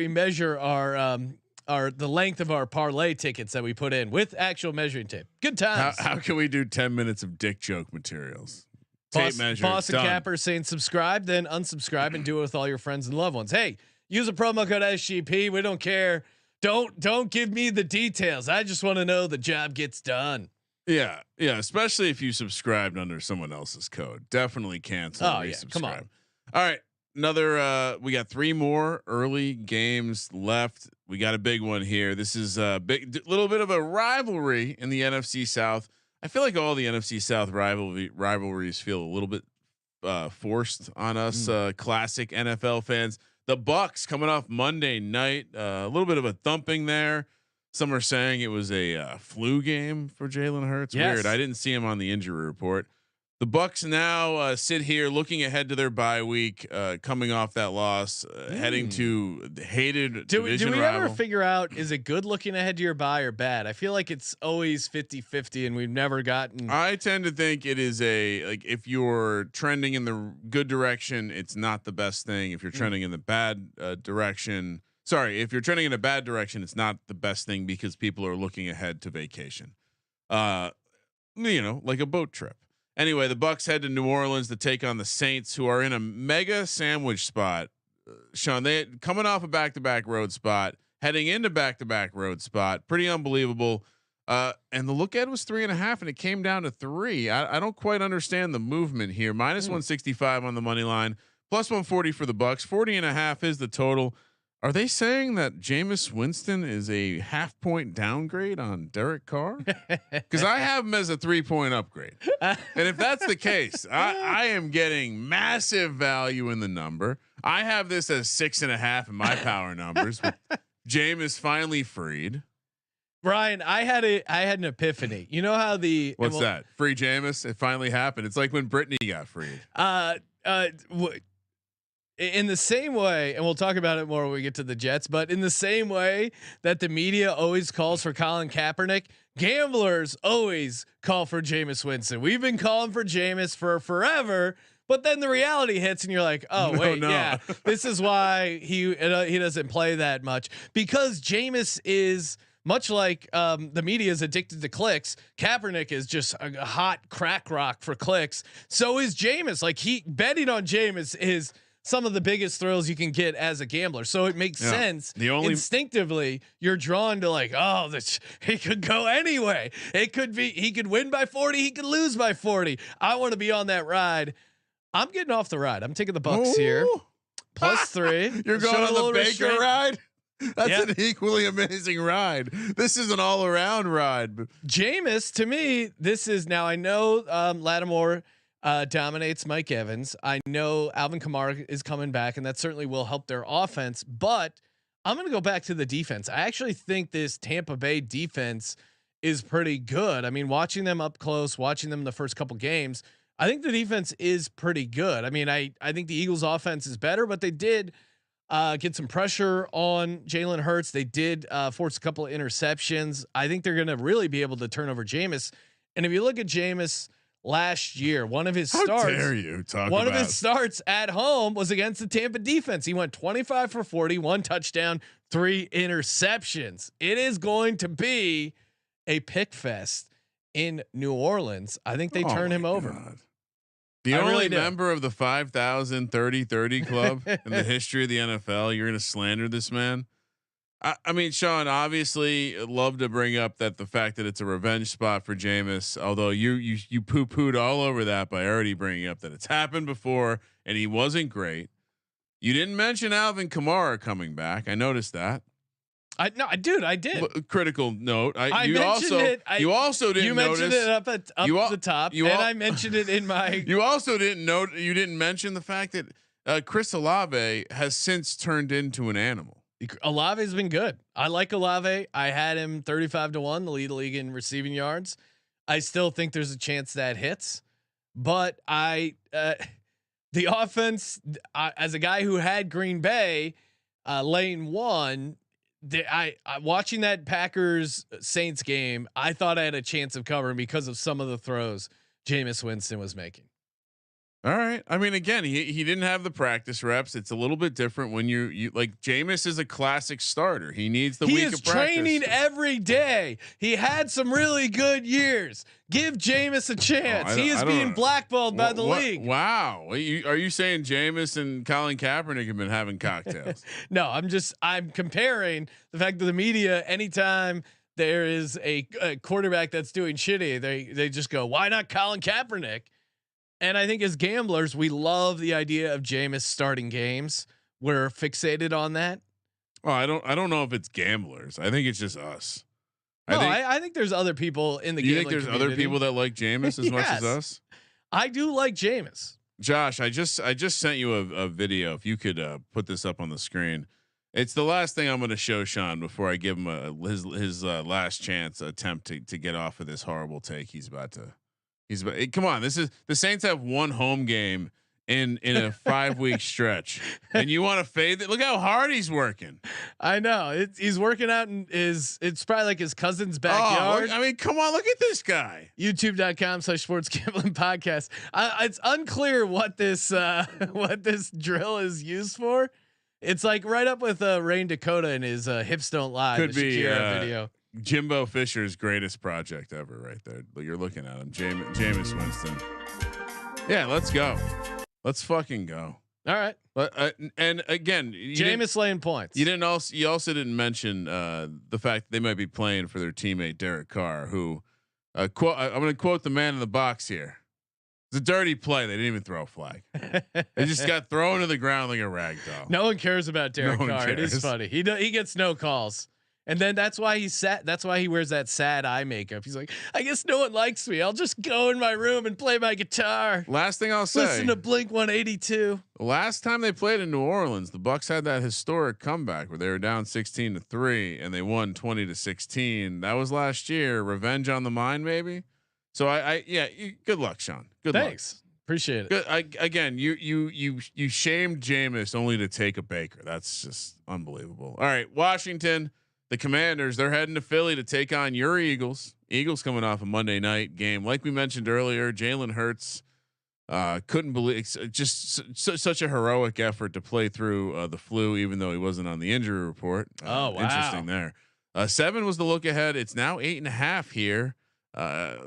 measure the length of our parlay tickets that we put in with actual measuring tape. Good times. How can we do 10 minutes of dick joke materials? Tape measure. Boston Capper saying subscribe, then unsubscribe and do it with all your friends and loved ones. Hey, use a promo code SGP. We don't care. Don't give me the details. I just want to know the job gets done. Yeah. Especially if you subscribed under someone else's code. Definitely cancel. Oh yeah, come on. All right. We got 3 more early games left. We got a big one here. This is a little bit of a rivalry in the NFC South. I feel like all the NFC South rivalries feel a little bit forced on us classic NFL fans. The Bucs coming off Monday night, a little bit of a thumping there. Some are saying it was a flu game for Jalen Hurts. Yes. Weird. I didn't see him on the injury report. The Bucs now sit here looking ahead to their bye week, coming off that loss, heading to the hated division rival. Do we ever figure out, is it good looking ahead to your bye or bad? I feel like it's always 50-50 and we've never gotten. I tend to think it is if you're trending in the good direction, it's not the best thing. If you're trending in the bad direction, if you're trending in a bad direction, it's not the best thing because people are looking ahead to vacation. Like a boat trip. Anyway, the Bucs head to New Orleans to take on the Saints, who are in a mega sandwich spot. Sean, they coming off a back-to-back road spot, heading into back-to-back road spot. Pretty unbelievable. And the look ahead was 3.5, and it came down to 3. I don't quite understand the movement here. Minus 165 on the money line, plus 140 for the Bucs. 40.5 is the total. Are they saying that Jameis Winston is a 0.5 point downgrade on Derek Carr? Because I have him as a 3-point upgrade. And if that's the case, I am getting massive value in the number. I have this as 6.5 in my power numbers. Jameis finally freed. Brian, I had an epiphany. You know how what's that? Free Jameis? It finally happened. It's like when Britney got freed. In the same way, and we'll talk about it more when we get to the Jets, but in the same way that the media always calls for Colin Kaepernick, gamblers always call for Jameis Winston. We've been calling for Jameis for forever, but then the reality hits and you're like, yeah, this is why he doesn't play that much, because Jameis is much like the media is addicted to clicks. Kaepernick is just a hot crack rock for clicks. So is Jameis. Like, betting on Jameis is some of the biggest thrills you can get as a gambler. So it makes sense. Instinctively, you're drawn to like, he could go anyway. It could be, he could win by 40. He could lose by 40. I want to be on that ride. I'm getting off the ride. I'm taking the Bucs here. +3. You're going on the Baker ride? That's an equally amazing ride. This is an all around ride. Jameis, to me, this is now. I know Lattimore dominates Mike Evans. I know Alvin Kamara is coming back, and that certainly will help their offense. But I'm going to go back to the defense. I actually think this Tampa Bay defense is pretty good. I mean, watching them up close, watching them the first couple games, I think the defense is pretty good. I mean, I think the Eagles' offense is better, but they did get some pressure on Jalen Hurts. They did force a couple of interceptions. I think they're going to really be able to turn over Jameis. And if you look at Jameis last year, one of his starts at home was against the Tampa defense. He went 25 for 40, 1 touchdown, 3 interceptions. It is going to be a pick fest in New Orleans. I think they turn him over. God. The only member of the 5,000 30-30 club in the history of the NFL. You're going to slander this man. I mean, Sean, obviously love to bring up that the fact that it's a revenge spot for Jameis, although you poo-pooed all over that by already bringing up that it's happened before and he wasn't great. You didn't mention Alvin Kamara coming back. I noticed that. I did. Critical note. You didn't mentioned notice it up at the top, and I mentioned it in my. You also didn't note. You didn't mention the fact that Chris Olave has since turned into an animal. Olave's been good. I like Olave. I had him 35-1, the lead league in receiving yards. I still think there's a chance that hits, but the offense, as a guy who had Green Bay lane 1. I watching that Packers Saints game, I thought I had a chance of covering because of some of the throws Jameis Winston was making. All right. I mean, again, he didn't have the practice reps. It's a little bit different when you like Jameis is a classic starter. He needs the week of practice. He is training every day. He had some really good years. Give Jameis a chance. He is being blackballed by the league. Wow. Are you saying Jameis and Colin Kaepernick have been having cocktails? No, I'm comparing the fact that the media, anytime there is a quarterback that's doing shitty, they just go, why not Colin Kaepernick? And I think as gamblers, we love the idea of Jameis starting games. We're fixated on that. Well, I don't know if it's gamblers. I think it's just us. No, I think there's other people in the. You think there's other people that like Jameis as much as us? I do like Jameis. Josh, I just sent you a video. If you could put this up on the screen, it's the last thing I'm going to show Sean before I give him his last chance attempt to get off of this horrible take he's about to. Come on. This is the Saints have one home game in a 5-week stretch, and you want to fade it? Look how hard he's working. I know he's working out in it's probably like his cousin's backyard. I mean, come on, look at this guy. YouTube.com/sports gambling podcast. It's unclear what this drill is used for. It's like right up with Rain Dakota and his hips don't lie. Could be video. Jimbo Fisher's greatest project ever, right there. You're looking at him, Jameis Winston. Yeah, let's go. Let's fucking go. All right. And again, Jameis laying points. You also didn't mention the fact that they might be playing for their teammate Derek Carr, who I'm going to quote the man in the box here. It's a dirty play. They didn't even throw a flag. They just got thrown to the ground like a rag doll. No one cares about Derek Carr. It is funny. He gets no calls. And then that's why he's sad. That's why he wears that sad eye makeup. He's like, I guess no one likes me. I'll just go in my room and play my guitar. Last thing I'll say. Listen to Blink 182. Last time they played in New Orleans, the Bucs had that historic comeback where they were down 16-3 and they won 20-16. That was last year. Revenge on the mind, maybe. So good luck, Sean. Thanks. Luck. Appreciate it. Good. Again, you shamed Jameis only to take a Baker. That's just unbelievable. All right, Washington. The Commanders, they're heading to Philly to take on your Eagles. Eagles coming off a Monday night game. Like we mentioned earlier, Jalen Hurts couldn't believe it's just such a heroic effort to play through the flu, even though he wasn't on the injury report. Wow. Interesting there. 7 was the look ahead. It's now 8.5 here.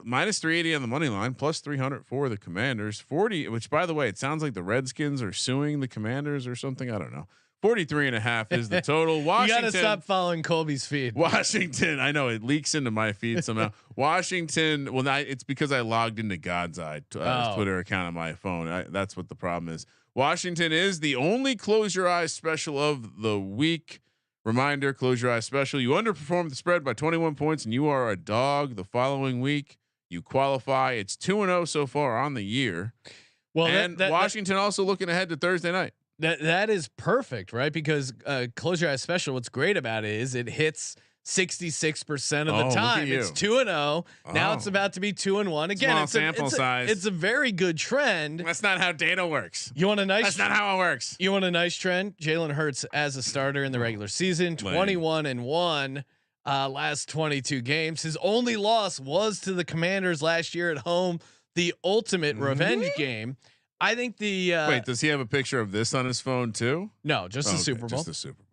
Minus 380 on the money line, plus 300 for the Commanders. 40, which by the way, it sounds like the Redskins are suing the Commanders or something. I don't know. 43.5 is the total. Washington. You gotta stop following Colby's feed. Washington. I know it leaks into my feed somehow. Washington. Well, it's because I logged into God's Eye Twitter account on my phone. That's what the problem is. Washington is the only close your eyes special of the week. Reminder: close your eyes special. You underperform the spread by 21 points, and you are a dog. The following week, you qualify. It's 2-0 so far on the year. Well, and Washington also looking ahead to Thursday night. That is perfect, right? Because close your eyes special. What's great about it is it hits 66% of the time. It's 2-0. Now it's about to be 2-1 again. Small sample size. It's a very good trend. That's not how data works. You want a nice? That's not how it works. You want a nice trend? Jalen Hurts as a starter in the regular season, 21-1. Last 22 games. His only loss was to the Commanders last year at home. The ultimate revenge game. I think the wait. Does he have a picture of this on his phone too? No, just the Super Bowl. Just the Super Bowl.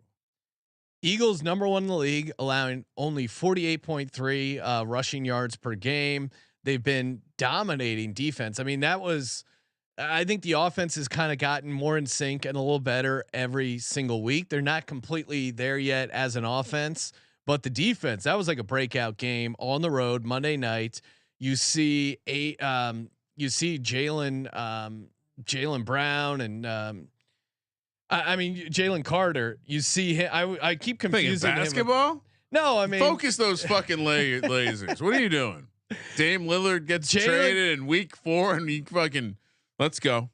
Eagles number 1 in the league, allowing only 48.3 rushing yards per game. They've been dominating defense. I mean, I think the offense has kind of gotten more in sync and a little better every single week. They're not completely there yet as an offense, but the defense, that was like a breakout game on the road Monday night. You see Jalen Brown and I mean Jalen Carter. You see him. I keep confusing basketball. Him. No, I mean focus those fucking lasers. What are you doing? Dame Lillard gets traded in week 4, and he fucking let's go.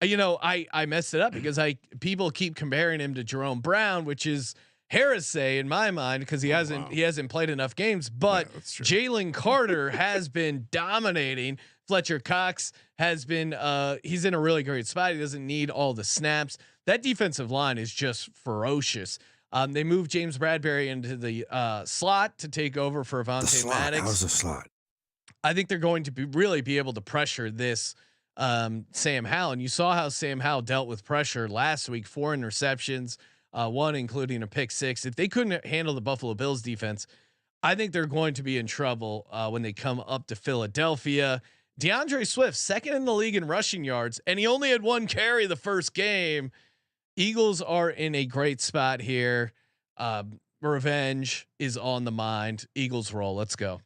You know, I messed it up because people keep comparing him to Jerome Brown, which is heresy in my mind because he hasn't played enough games. But Jalen Carter has been dominating. Fletcher Cox has been he's in a really great spot. He doesn't need all the snaps. That defensive line is just ferocious. They moved James Bradbury into the slot to take over for Avonte Maddox. How's the slot? I think they're going to really be able to pressure this Sam Howell, and you saw how Sam Howell dealt with pressure last week. 4 interceptions, 1 including a pick 6. If they couldn't handle the Buffalo Bills defense, I think they're going to be in trouble when they come up to Philadelphia. DeAndre Swift, 2nd in the league in rushing yards, and he only had 1 carry the first game. Eagles are in a great spot here. Revenge is on the mind. Eagles roll. Let's go.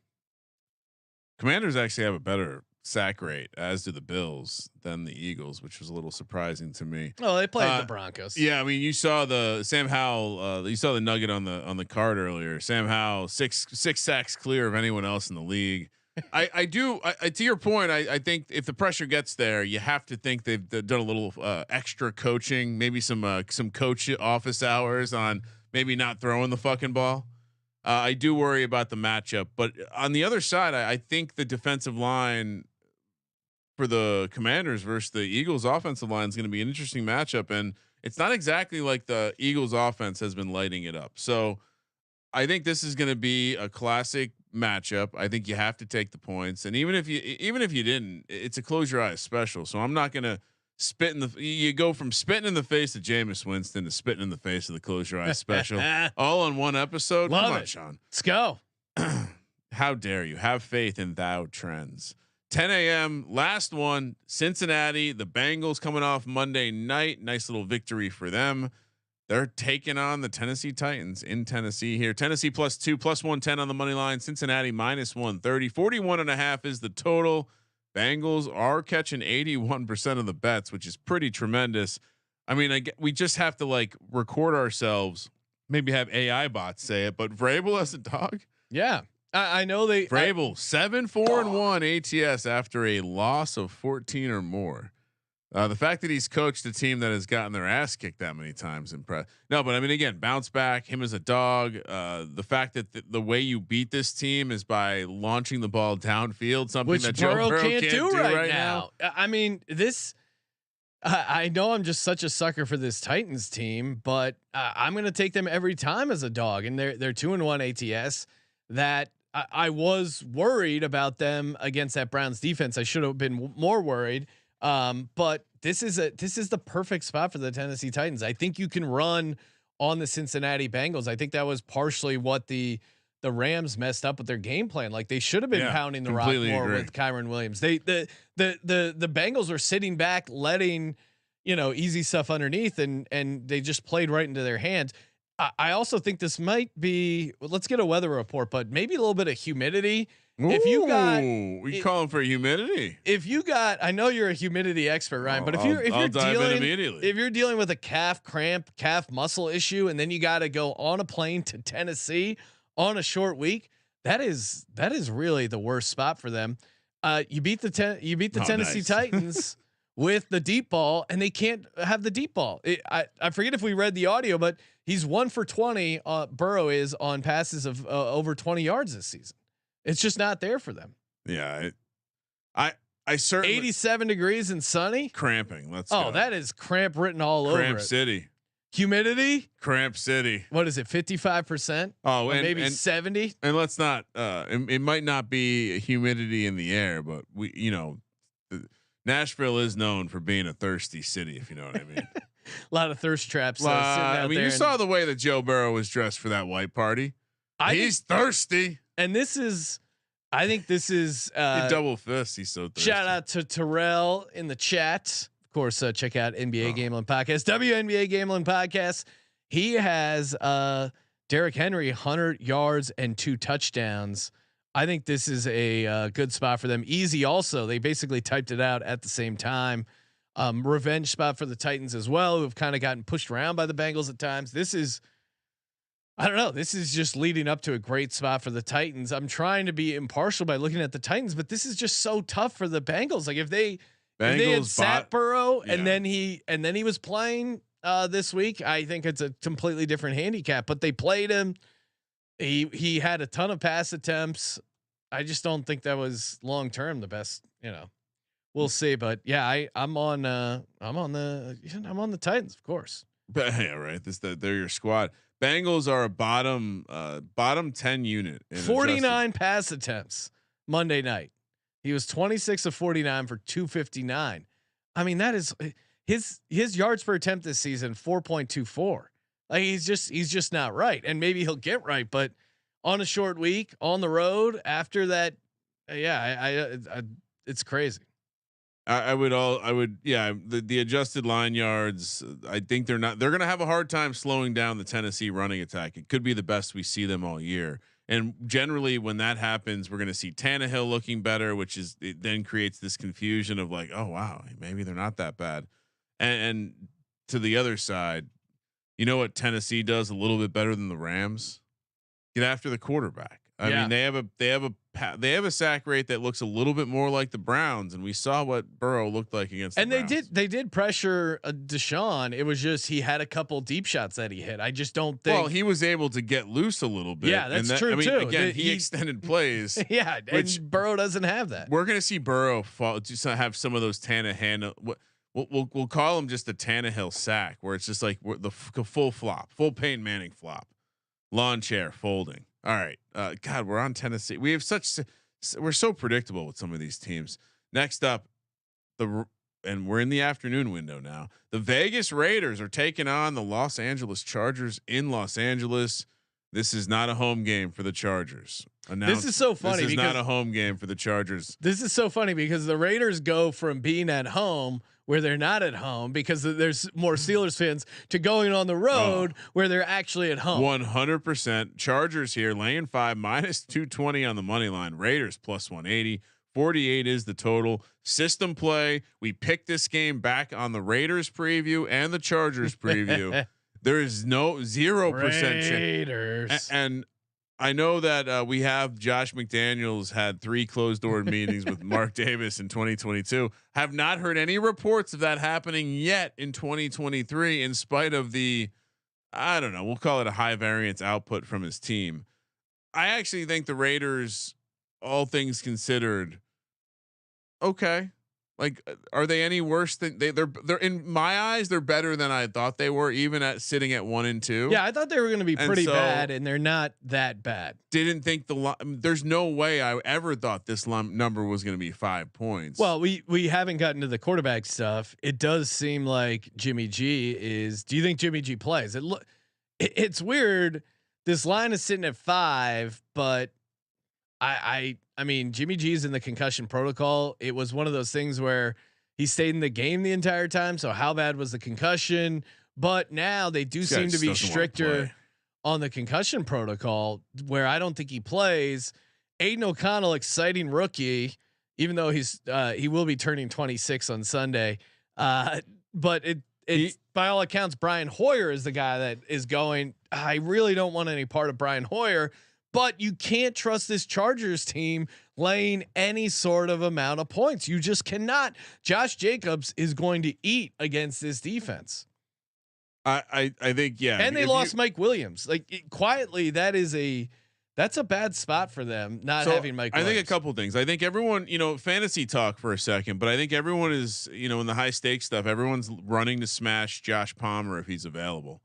Commanders actually have a better sack rate, as do the Bills, than the Eagles, which was a little surprising to me. Oh, they played the Broncos. Yeah, I mean, you saw the Sam Howell. You saw the nugget on the card earlier. Sam Howell, six sacks clear of anyone else in the league. I to your point, I think if the pressure gets there, you have to think they've done a little extra coaching, maybe some coach office hours on maybe not throwing the fucking ball. I do worry about the matchup, but on the other side, I think the defensive line for the Commanders versus the Eagles offensive line is going to be an interesting matchup, and it's not exactly like the Eagles offense has been lighting it up. So I think this is going to be a classic matchup. I think you have to take the points, and even if you didn't, it's a close your eyes special. So I'm not going to spit in the. You go from spitting in the face of Jameis Winston to spitting in the face of the close your eyes special, all in one episode. Love Come it. on, Sean. Let's go. How dare you have faith in thou trends? 10 a.m. last one. Cincinnati, the Bengals coming off Monday night. Nice little victory for them. They're taking on the Tennessee Titans in Tennessee here. Tennessee +2, +110 on the money line. Cincinnati -130. 41.5 is the total. Bengals are catching 81% of the bets, which is pretty tremendous. I mean, we just have to like record ourselves, maybe have AI bots say it, but Vrabel as a dog. Yeah. I know they Vrabel 7-4-1 ATS after a loss of 14 or more. The fact that he's coached a team that has gotten their ass kicked that many times, impressed. No, but I mean, again, bounce back. Him as a dog. The fact that the way you beat this team is by launching the ball downfield, something which that Burrow Joe Burrow can't do right now. I mean, this. I know I'm just such a sucker for this Titans team, but I'm going to take them every time as a dog, and they're 2-1 ATS. That I was worried about them against that Browns defense. I should have been more worried. But this is the perfect spot for the Tennessee Titans. I think you can run on the Cincinnati Bengals. I think that was partially what the Rams messed up with their game plan. Like they should have been pounding the rock more with Kyron Williams. The Bengals were sitting back, letting easy stuff underneath, and they just played right into their hands. I also think this might be. Let's get a weather report, but maybe a little bit of humidity If you got, we calling for humidity. if you got, I know you're a humidity expert, Ryan, but if you're dive in dealing immediately. if you're dealing with a calf cramp, calf muscle issue, and then you got to go on a plane to Tennessee on a short week, that is really the worst spot for them. You beat the Tennessee nice. Titans with the deep ball, and they can't have the deep ball. I forget if we read the audio, but he's 1 for 20. Burrow is on passes of over 20 yards this season. It's just not there for them. Yeah, I certainly 87 degrees and sunny. cramping. Let's Oh, go. that is cramp written all over Cramp it. City. Humidity. Cramp City. What is it? 55%. Oh, Or and maybe 70. And let's not. It might not be humidity in the air, but Nashville is known for being a thirsty city, if you know what I mean. A lot of thirst traps. Sitting out I mean, there you saw the way that Joe Burrow was dressed for that white party. He's thirsty. And this is, I think this is He double fist. He's so thirsty. shout out to Terrell in the chat. Of course, check out NBA Gambling Podcast, WNBA Gambling Podcast. He has Derrick Henry 100 yards and 2 touchdowns. I think this is a good spot for them. Easy also. They basically typed it out at the same time. Revenge spot for the Titans as well, who've kind of gotten pushed around by the Bengals at times. This is, I don't know. This is just leading up to a great spot for the Titans. I'm trying to be impartial by looking at the Titans, but this is just so tough for the Bengals. Like if they had sat Burrow and then he was playing this week, I think it's a completely different handicap. But they played him. He had a ton of pass attempts. I just don't think that was long term the best. We'll see. But yeah, I'm on the Titans, of course. Yeah, right. They're your squad. Bengals are a bottom 10 unit. 49 pass attempts Monday night. He was 26 of 49 for 259. I mean, that is his yards per attempt this season, 4.24. Like he's just not right. And maybe he'll get right, but on a short week on the road after that, it's crazy. The adjusted line yards. I think they're going to have a hard time slowing down the Tennessee running attack. It could be the best we see them all year. And generally when that happens, we're going to see Tannehill looking better, which it then creates this confusion of like, oh wow, maybe they're not that bad. And to the other side, you know what Tennessee does a little bit better than the Rams? Get after the quarterback. I mean, they have a sack rate that looks a little bit more like the Browns, and we saw what Burrow looked like against. And they did pressure Deshaun. It was just he had a couple deep shots that he hit. I just don't think. Well, he was able to get loose a little bit. Yeah, that's true too. Again, he extended plays. Yeah, which Burrow doesn't have that. We're gonna see Burrow have some of those Tannehill. We'll call him just a Tannehill sack, where it's just like the full flop, full Peyton Manning flop, lawn chair folding. All right, God, we're on Tennessee. We're so predictable with some of these teams. Next up, and we're in the afternoon window now. The Vegas Raiders are taking on the Los Angeles Chargers in Los Angeles. This is not a home game for the Chargers. This is so funny. This is not a home game for the Chargers. This is so funny because the Raiders go from being at home where they're not at home because there's more Steelers fans to going on the road where they're actually at home. 100% Chargers here laying 5 minus 220 on the money line. Raiders plus 180. 48 is the total. System play. We picked this game back on the Raiders preview and the Chargers preview. There is no 0% Raiders. And I know that we have Josh McDaniels had 3 closed door meetings with Mark Davis in 2022. Have not heard any reports of that happening yet in 2023, in spite of the, I don't know, we'll call it a high variance output from his team. I actually think the Raiders, all things considered, okay. Like, are they any worse than they're in my eyes? They're better than I thought they were, even at sitting at 1-2. Yeah, I thought they were going to be pretty bad, and they're not that bad. Didn't think there's no way I ever thought this number was going to be 5 points. Well, we haven't gotten to the quarterback stuff. It does seem like Jimmy G is. Do you think Jimmy G plays? It's weird. This line is sitting at 5, but I mean, Jimmy G's in the concussion protocol. It was one of those things where he stayed in the game the entire time. So how bad was the concussion? But now they do seem to be stricter on the concussion protocol, where I don't think he plays. Aiden O'Connell, exciting rookie, even though he will be turning 26 on Sunday. But it's by all accounts, Brian Hoyer is the guy that is going. I really don't want any part of Brian Hoyer, but you can't trust this Chargers team laying any sort of amount of points. You just cannot. Josh Jacobs is going to eat against this defense. I think, yeah. And they lost Mike Williams. Quietly, that's a bad spot for them not having Mike Williams. I think a couple things. I think everyone, fantasy talk for a second, but I think everyone is, in the high stakes stuff, everyone's running to smash Josh Palmer if he's available.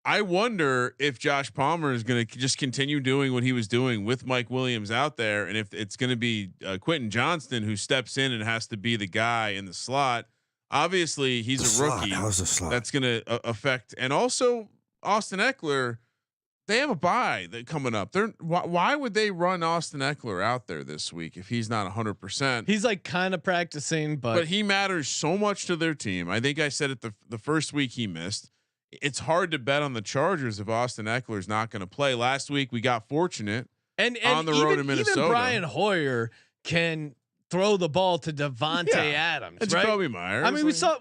I wonder if Josh Palmer is going to just continue doing what he was doing with Mike Williams out there, and if it's going to be Quentin Johnston who steps in and has to be the guy in the slot. Obviously, he's a rookie. How's the slot? That's going to affect, and also Austin Eckler. They have a bye that coming up. Why would they run Austin Eckler out there this week if he's not 100%? He's kind of practicing, but he matters so much to their team. I think I said it the first week he missed. It's hard to bet on the Chargers if Austin Eckler is not going to play. Last week we got fortunate and on the road in Minnesota. Even Brian Hoyer can throw the ball to Devontae Adams, and right? Jacoby Myers. I mean, we saw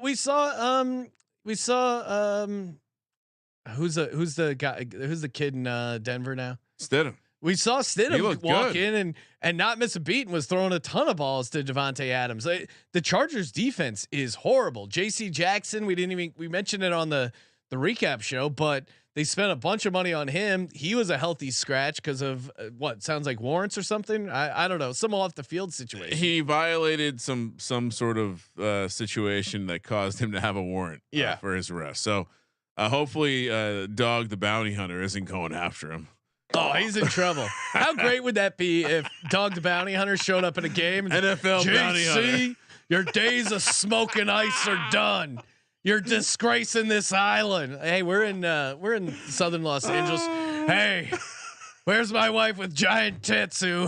who's the guy? Who's the kid in Denver now? Stidham. We saw Stidham walk good. in and not miss a beat and was throwing a ton of balls to Devontae Adams. The Chargers defense is horrible. J.C. Jackson, we mentioned it on the recap show, but they spent a bunch of money on him. He was a healthy scratch because of what sounds like warrants or something. I don't know, some off the field situation. He violated some sort of situation that caused him to have a warrant for his arrest. So hopefully Dog the Bounty Hunter isn't going after him. Oh, he's in trouble. How great would that be if Dog the Bounty Hunter showed up in a game? And NFL Bounty Hunter. Your days of smoking ice are done. You're disgracing this island. Hey, we're in Southern Los Angeles. Hey, where's my wife with giant tits who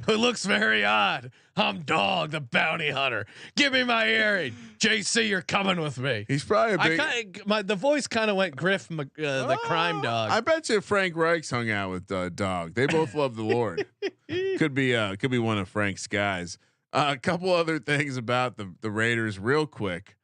looks very odd? I'm Dog the Bounty Hunter. Give me my earring. JC, you're coming with me. He's probably a big. The voice kind of went Griff, the crime dog. I bet you Frank Reich's hung out with Dog. They both love the Lord. Could be one of Frank's guys. A couple other things about the Raiders, real quick.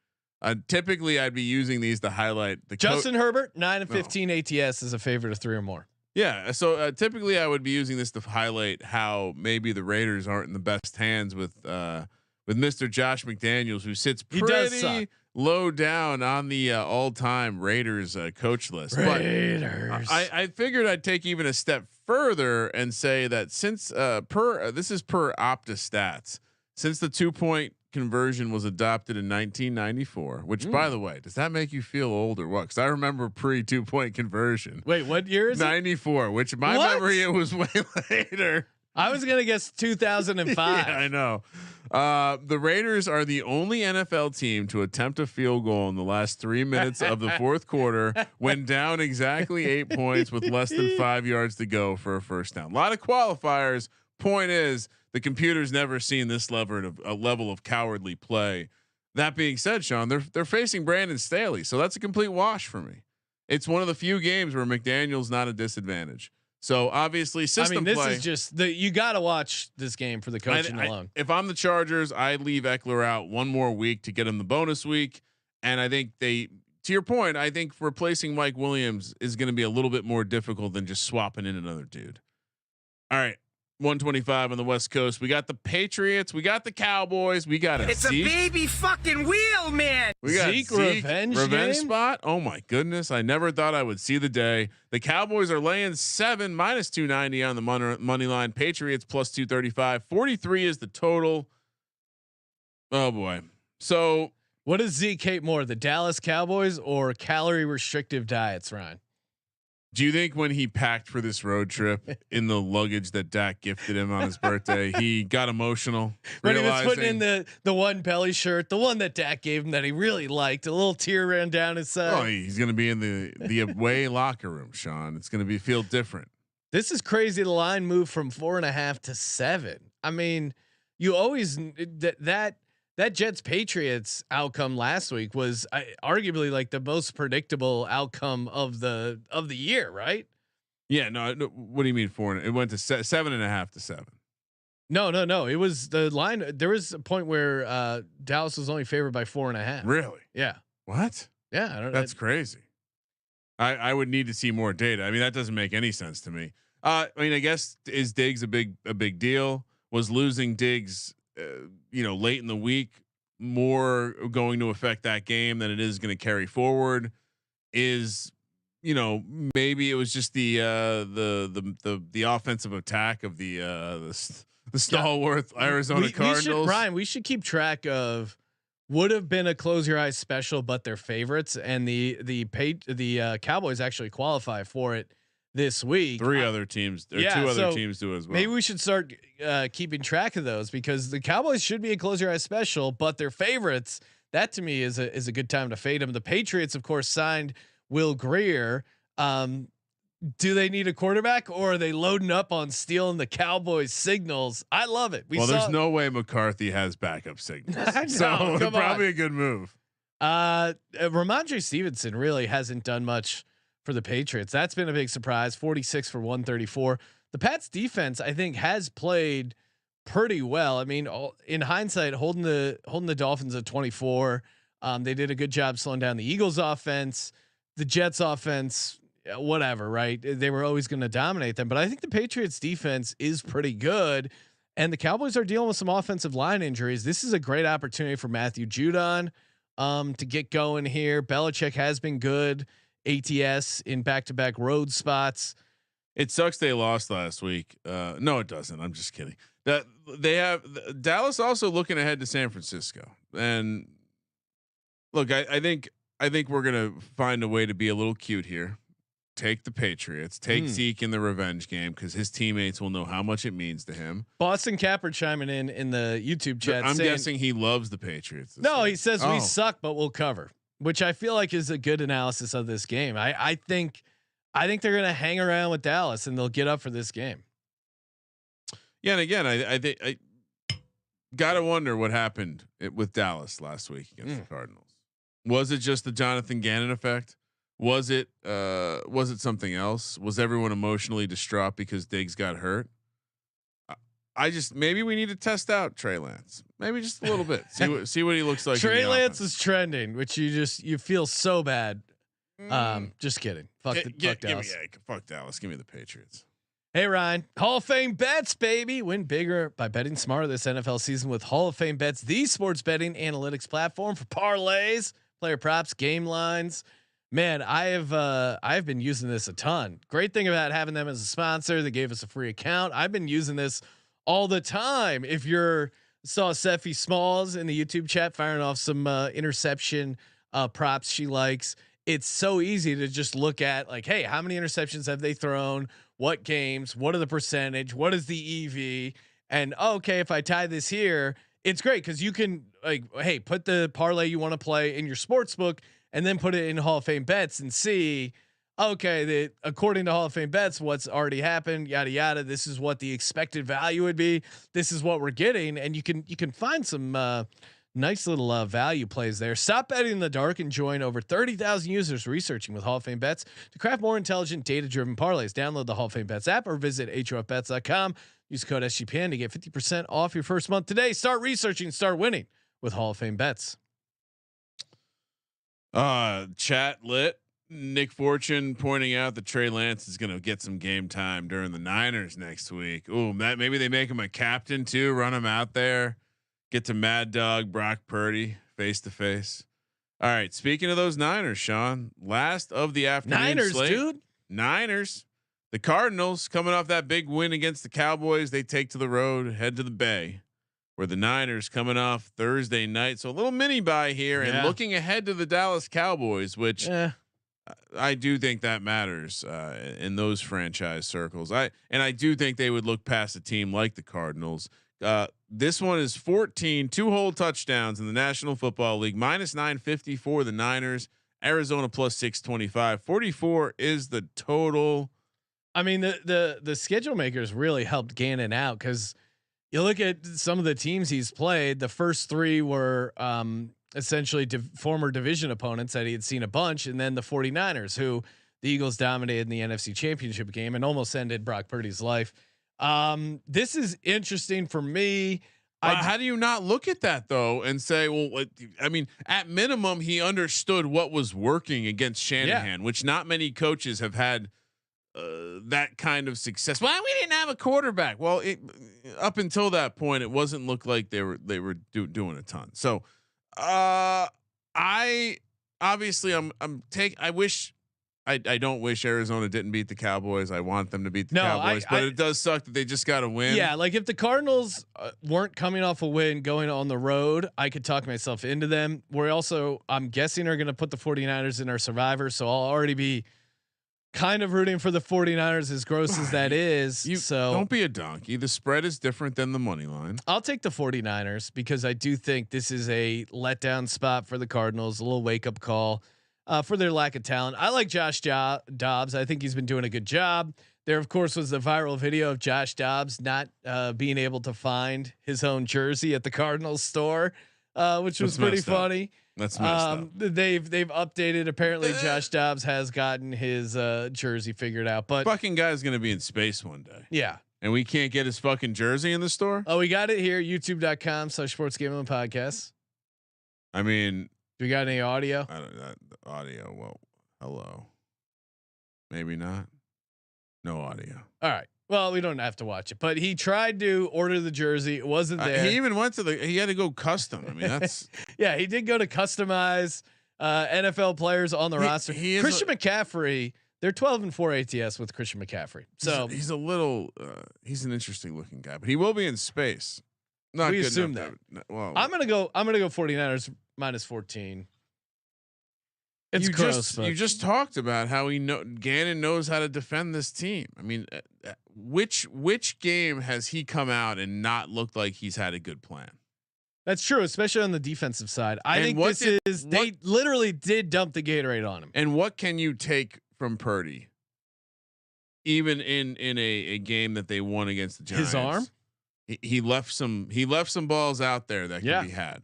Typically, I'd be using these to highlight the Justin Herbert 9 of 15 ATS is a favorite of 3 or more. Yeah, so typically I would be using this to highlight how maybe the Raiders aren't in the best hands with Mr. Josh McDaniels, who sits pretty low down on the all-time Raiders coach list. Raiders. But I figured I'd take even a step further and say that since this is per Opta stats, since the 2-point conversion was adopted in 1994, which by the way, does that make you feel old or what? Because I remember pre 2-point conversion. Wait, what year is 94, it? Which my memory, it was way later. I was going to guess 2005. Yeah, I know. The Raiders are the only NFL team to attempt a field goal in the last 3 minutes of the fourth quarter when down exactly 8 points with less than 5 yards to go for a first down. A lot of qualifiers. Point is, the computer's never seen this level of cowardly play. That being said, Sean, they're facing Brandon Staley, so that's a complete wash for me. It's one of the few games where McDaniel's not a disadvantage. So obviously, system this play. is just you got to watch this game for the coaching alone. If I'm the Chargers, I leave Eckler out one more week to get him the bonus week, and I think to your point, I think replacing Mike Williams is going to be a little bit more difficult than just swapping in another dude. All right. 125 on the West Coast. We got the Patriots. We got the Cowboys. We got It's a baby fucking wheel, man. We got Zeke revenge game? spot. Oh my goodness! I never thought I would see the day. The Cowboys are laying 7 minus 290 on the money line. Patriots plus 235. 43 is the total. Oh boy. So what does Zeke hate more, the Dallas Cowboys or calorie restrictive diets, Ryan? do you think when he packed for this road trip in the luggage that Dak gifted him on his birthday, he got emotional? When he was putting in the one belly shirt, the one that Dak gave him that he really liked, a little tear ran down his side. Oh, he's going to be in the away locker room, Sean. It's going to feel different. This is crazy. The line moved from 4.5 to 7. I mean, you always that Jets Patriots outcome last week was arguably like the most predictable outcome of the year, right? Yeah, no. What do you mean 4? It went to 7.5 to 7. No. It was the line. There was a point where Dallas was only favored by 4.5. Really? Yeah. What? Yeah. I don't. That's crazy. I would need to see more data. I mean, that doesn't make any sense to me. I mean, I guess is Diggs a big deal? Was losing Diggs, late in the week more going to affect that game than it is going to carry forward? Is maybe it was just the offensive attack of the stalwart Arizona Cardinals. We should keep track of would have been a close your eyes special, but they're favorites, and the Cowboys actually qualify for it this week. 2 other teams do as well. Maybe we should start keeping track of those because the Cowboys should be a close your eyes special, but they're favorites. That to me is a good time to fade them. The Patriots, of course, signed Will Greer. Do they need a quarterback, or are they loading up on stealing the Cowboys signals? I love it. There's no way McCarthy has backup signals, so probably a good move. Ramondre Stevenson really hasn't done much for the Patriots. That's been a big surprise. 46 for 134. The Pats defense, I think, has played pretty well. I mean, in hindsight, holding the Dolphins at 24. They did a good job slowing down the Eagles offense, the Jets offense, whatever, right? They were always going to dominate them, but I think the Patriots defense is pretty good, and the Cowboys are dealing with some offensive line injuries. This is a great opportunity for Matthew Judon to get going here. Belichick has been good ATS in back-to-back road spots. It sucks they lost last week. No, it doesn't. I'm just kidding. That they have Dallas also looking ahead to San Francisco. And look, I think we're gonna find a way to be a little cute here. Take the Patriots. Take Zeke in the revenge game because his teammates will know how much it means to him. Boston Capper chiming in the YouTube chat. I'm guessing he loves the Patriots. No, he says we suck, but we'll cover, which I feel like is a good analysis of this game. I think they're gonna hang around with Dallas and they'll get up for this game. Yeah, and again, I think I gotta wonder what happened with Dallas last week against the Cardinals. Was it just the Jonathan Gannon effect? Was it something else? Was everyone emotionally distraught because Diggs got hurt? Maybe we need to test out Trey Lance. Maybe just a little bit. See what he looks like. Trey Lance is trending, which you feel so bad. Just kidding. Fuck Dallas. Fuck Dallas. Give me the Patriots. Hey Ryan, Hall of Fame bets, baby. Win bigger by betting smarter this NFL season with Hall of Fame bets, the sports betting analytics platform for parlays, player props, game lines. Man, I've been using this a ton. Great thing about having them as a sponsor, they gave us a free account. I've been using this all the time. If saw Seffi Smalls in the YouTube chat firing off some interception props she likes. It's so easy to just look at like, hey, how many interceptions have they thrown? What games? What are the percentage? What is the EV? And okay, if I tie this here, it's great because you can like, hey, put the parlay you want to play in your sports book and then put it in Hall of Fame bets and see, okay, according to Hall of Fame bets, what's already happened, yada yada. This is what the expected value would be. This is what we're getting, and you can find some nice little value plays there. Stop betting in the dark and join over 30,000 users researching with Hall of Fame bets to craft more intelligent, data-driven parlays. Download the Hall of Fame bets app or visit HOFBets.com. Use code SGPN to get 50% off your first month today. Start researching, start winning with Hall of Fame bets. Chat lit. Nick Fortune pointing out that Trey Lance is going to get some game time during the Niners next week. Ooh, maybe they make him a captain too. Run him out there. Get to Mad Dog Brock Purdy face to face. All right. Speaking of those Niners, Sean, last of the afternoon Niners, slate. dude. Niners. The Cardinals coming off that big win against the Cowboys. They take to the road, head to the Bay, where the Niners coming off Thursday night. So a little mini bye here and looking ahead to the Dallas Cowboys, which I do think that matters in those franchise circles. I do think they would look past a team like the Cardinals. This one is 14 2-hole touchdowns in the National Football League, -950 for the Niners. Arizona +625. 44 is the total. I mean, the schedule makers really helped Gannon out because you look at some of the teams he's played. The first three were essentially former division opponents that he had seen a bunch, and then the 49ers, who the Eagles dominated in the NFC Championship game and almost ended Brock Purdy's life. This is interesting for me. How do you not look at that though and say, well, I mean, at minimum, he understood what was working against Shanahan, which not many coaches have had that kind of success. Well, we didn't have a quarterback. Well, up until that point, it wasn't look like they were doing a ton. So, I wish. I don't wish Arizona didn't beat the Cowboys. I want them to beat the Cowboys, but it does suck that they just got to win. Yeah, like if the Cardinals weren't coming off a win going on the road, I could talk myself into them. We're also, I'm guessing, are going to put the 49ers in our survivor, so I'll already be kind of rooting for the 49ers, as gross as that is. So don't be a donkey. The spread is different than the money line. I'll take the 49ers because I do think this is a letdown spot for the Cardinals, a little wake up call. For their lack of talent. I like Josh Dobbs. I think he's been doing a good job. There, of course, was the viral video of Josh Dobbs not being able to find his own jersey at the Cardinals store, which was pretty funny. That's messed up. They've updated. Apparently, Josh Dobbs has gotten his jersey figured out. But fucking guy's gonna be in space one day. Yeah. And we can't get his fucking jersey in the store. Oh, we got it here. YouTube.com/sportsgambling podcast. I mean, do we got any audio? I don't know. Audio. Well, hello. Maybe not. No audio. All right. Well, we don't have to watch it, but he tried to order the jersey. It wasn't there. He even went to he had to go custom. I mean, that's yeah, he did go to customize NFL players on the roster. Christian McCaffrey, they're 12-4 ATS with Christian McCaffrey. So he's a little, he's an interesting looking guy, but he will be in space. Not we good assume that. Well, I'm going to go 49ers -14. It's gross. You just talked about how Gannon knows how to defend this team. I mean, which game has he come out and not looked like he's had a good plan? That's true, especially on the defensive side. They literally did dump the Gatorade on him. And what can you take from Purdy, even in a game that they won against the Giants? His arm. He left some balls out there that could be had.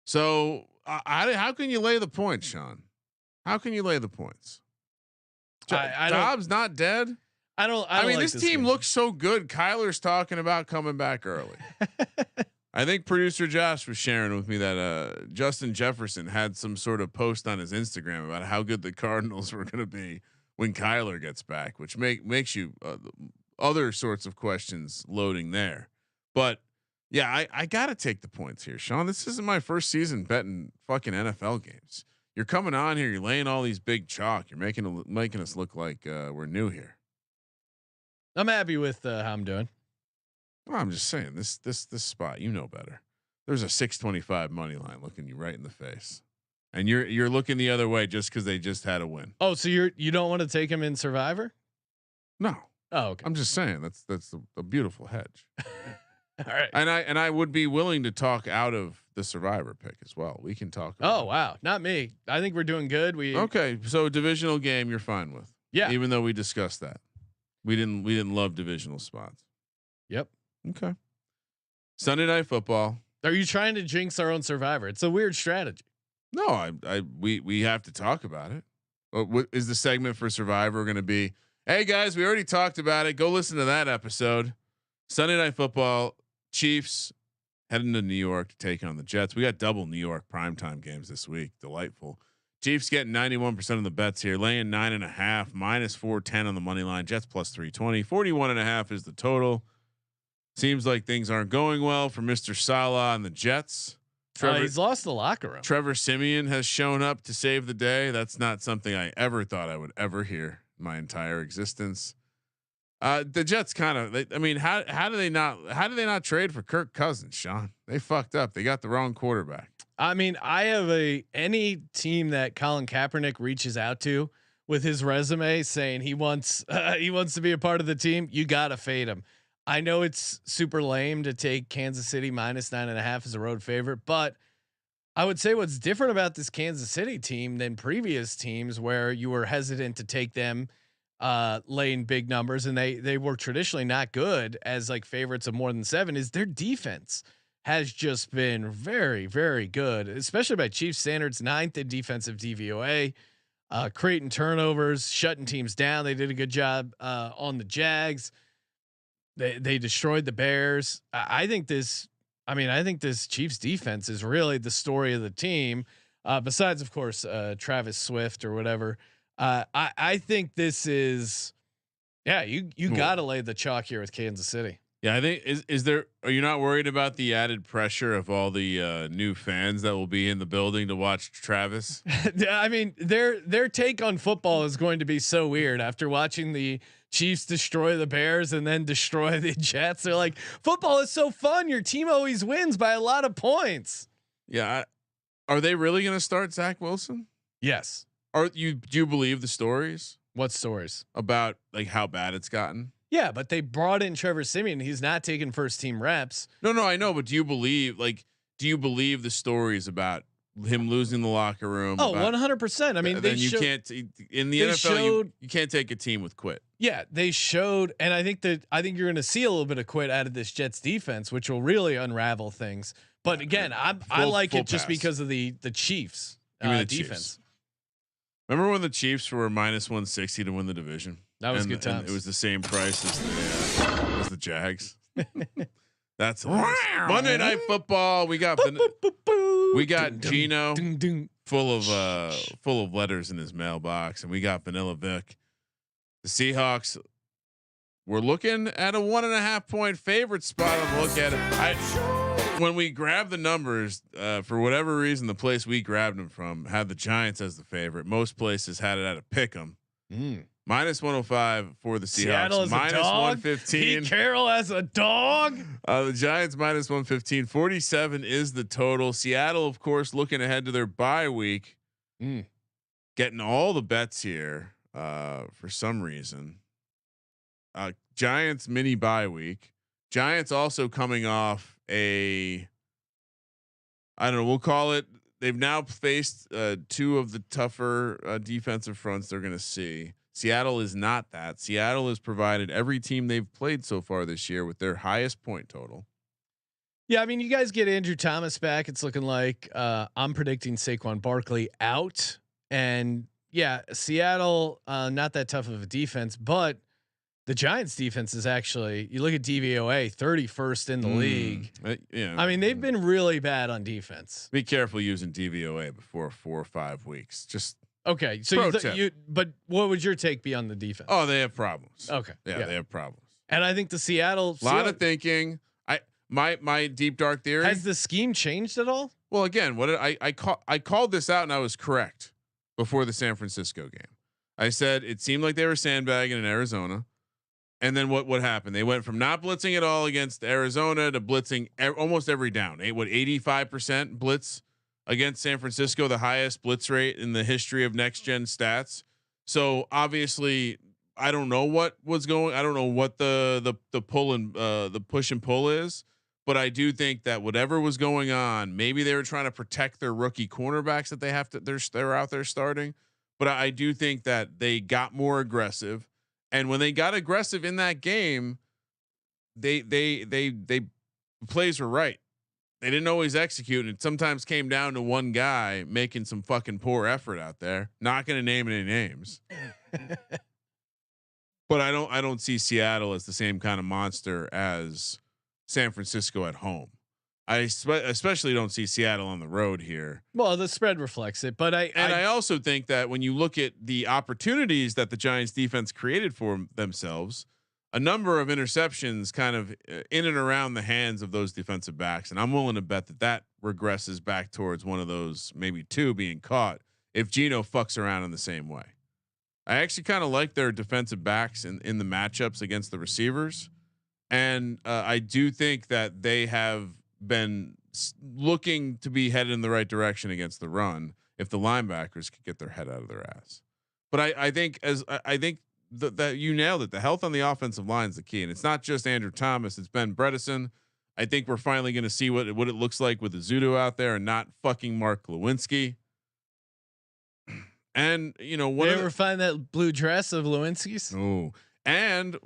So how can you lay the points, Sean? How can you lay the points? Dobbs not dead. I mean, like this team looks so good. Kyler's talking about coming back early. I think producer Josh was sharing with me that Justin Jefferson had some sort of post on his Instagram about how good the Cardinals were going to be when Kyler gets back, which makes you other sorts of questions loading there. But yeah, I got to take the points here, Sean. This isn't my first season betting fucking NFL games. You're coming on here. You're laying all these big chalk. You're making us look like we're new here. I'm happy with how I'm doing. Well, I'm just saying this spot. You know better. There's a 625 money line looking you right in the face, and you're looking the other way just because they just had a win. Oh, so you don't want to take him in Survivor? No. Oh, okay. I'm just saying that's a beautiful hedge. All right. And I would be willing to talk out of the Survivor pick as well. We can talk. Oh wow, not me. I think we're doing good. Okay. So divisional game, you're fine with. Yeah. Even though we discussed that, we didn't love divisional spots. Yep. Okay. Sunday Night Football. Are you trying to jinx our own Survivor? It's a weird strategy. No, we have to talk about it. What is the segment for Survivor going to be? Hey guys, we already talked about it. Go listen to that episode. Sunday Night Football. Chiefs heading to New York to take on the Jets. We got double New York primetime games this week. Delightful. Chiefs getting 91% of the bets here, laying 9.5, -410 on the money line. Jets +320, 41.5 is the total. Seems like things aren't going well for Mr. Salah and the Jets. He's lost the locker room. Trevor Siemian has shown up to save the day. That's not something I ever thought I would ever hear in my entire existence. The Jets kind of, I mean, how do they not trade for Kirk Cousins, Sean? They fucked up. They got the wrong quarterback. I mean, I have any team that Colin Kaepernick reaches out to with his resume saying he wants to be a part of the team, you gotta fade him. I know it's super lame to take Kansas City -9.5 as a road favorite, but I would say what's different about this Kansas City team than previous teams where you were hesitant to take them laying big numbers, and they were traditionally not good as like favorites of more than 7, is their defense has just been very, very good, especially by Chiefs standards, 9th in defensive DVOA. creating turnovers, shutting teams down. They did a good job on the Jags. They destroyed the Bears. I think this Chiefs defense is really the story of the team. Besides, of course, Travis Swift or whatever. I think this is, you got to lay the chalk here with Kansas City. Yeah, I think are you not worried about the added pressure of all the new fans that will be in the building to watch Travis? I mean, their take on football is going to be so weird after watching the Chiefs destroy the Bears and then destroy the Jets. They're like, football is so fun. Your team always wins by a lot of points. Yeah. Are they really going to start Zach Wilson? Yes. Do you believe the stories? What stories About like how bad it's gotten? Yeah, but they brought in Trevor Siemian. He's not taking first team reps. No, I know, but do you believe the stories about him losing the locker room? Oh, 100%. I mean, then you can't in the NFL. You can't take a team with quit. Yeah, they showed, and I think you're going to see a little bit of quit out of this Jets defense, which will really unravel things. But again, I like it just because of the Chiefs defense. Chiefs. Remember when the Chiefs were -160 to win the division? That was good times. It was the same price as the Jags. That's Monday Night Football. We got Gino full of letters in his mailbox, and we got Vanilla Vic. The Seahawks. We're looking at a 1.5 point favorite spot. Look at it. When we grabbed the numbers, for whatever reason, the place we grabbed them from had the Giants as the favorite. Most places had it at a pick 'em. -105 for the Seahawks. Seattle is -115. Pete Carroll as a dog. The Giants -115. 47 is the total. Seattle, of course, looking ahead to their bye week, getting all the bets here for some reason. Giants mini bye week. Giants also coming off we'll call it. They've now faced two of the tougher defensive fronts they're going to see. Seattle is not that. Seattle has provided every team they've played so far this year with their highest point total. Yeah, I mean, you guys get Andrew Thomas back. It's looking like I'm predicting Saquon Barkley out, and Seattle not that tough of a defense, but the Giants defense is actually, you look at DVOA, 31st in the league. I mean, they've been really bad on defense. Be careful using DVOA before 4 or 5 weeks. Just okay. So but what would your take be on the defense? Oh, they have problems. Okay. Yeah, they have problems. And I think the Seattle, a lot of thinking. My deep dark theory. Has the scheme changed at all? Well, again, I called this out and I was correct before the San Francisco game. I said it seemed like they were sandbagging in Arizona. And then what happened? They went from not blitzing at all against Arizona to blitzing almost every down. 85% blitz against San Francisco, the highest blitz rate in the history of next gen stats. So obviously, I don't know what was going. I don't know what the pull and the push and pull is, but I do think that whatever was going on, maybe they were trying to protect their rookie cornerbacks that they're out there starting. But I do think that they got more aggressive. And when they got aggressive in that game, they plays were right. They didn't always execute, and it sometimes came down to one guy making some fucking poor effort out there. Not going to name any names, but I don't see Seattle as the same kind of monster as San Francisco at home. I especially don't see Seattle on the road here. Well, the spread reflects it, but I also think that when you look at the opportunities that the Giants defense created for themselves, a number of interceptions kind of in and around the hands of those defensive backs. And I'm willing to bet that regresses back towards one of those, maybe two being caught if Gino fucks around in the same way. I actually kind of like their defensive backs in the matchups against the receivers. And I do think that they have been looking to be headed in the right direction against the run if the linebackers could get their head out of their ass. But I think that you nailed it. The health on the offensive line is the key, and it's not just Andrew Thomas. It's Ben Bredesen. I think we're finally going to see what it looks like with the Zudo out there and not fucking Mark Lewinsky. And you ever find that blue dress of Lewinsky's? Oh, and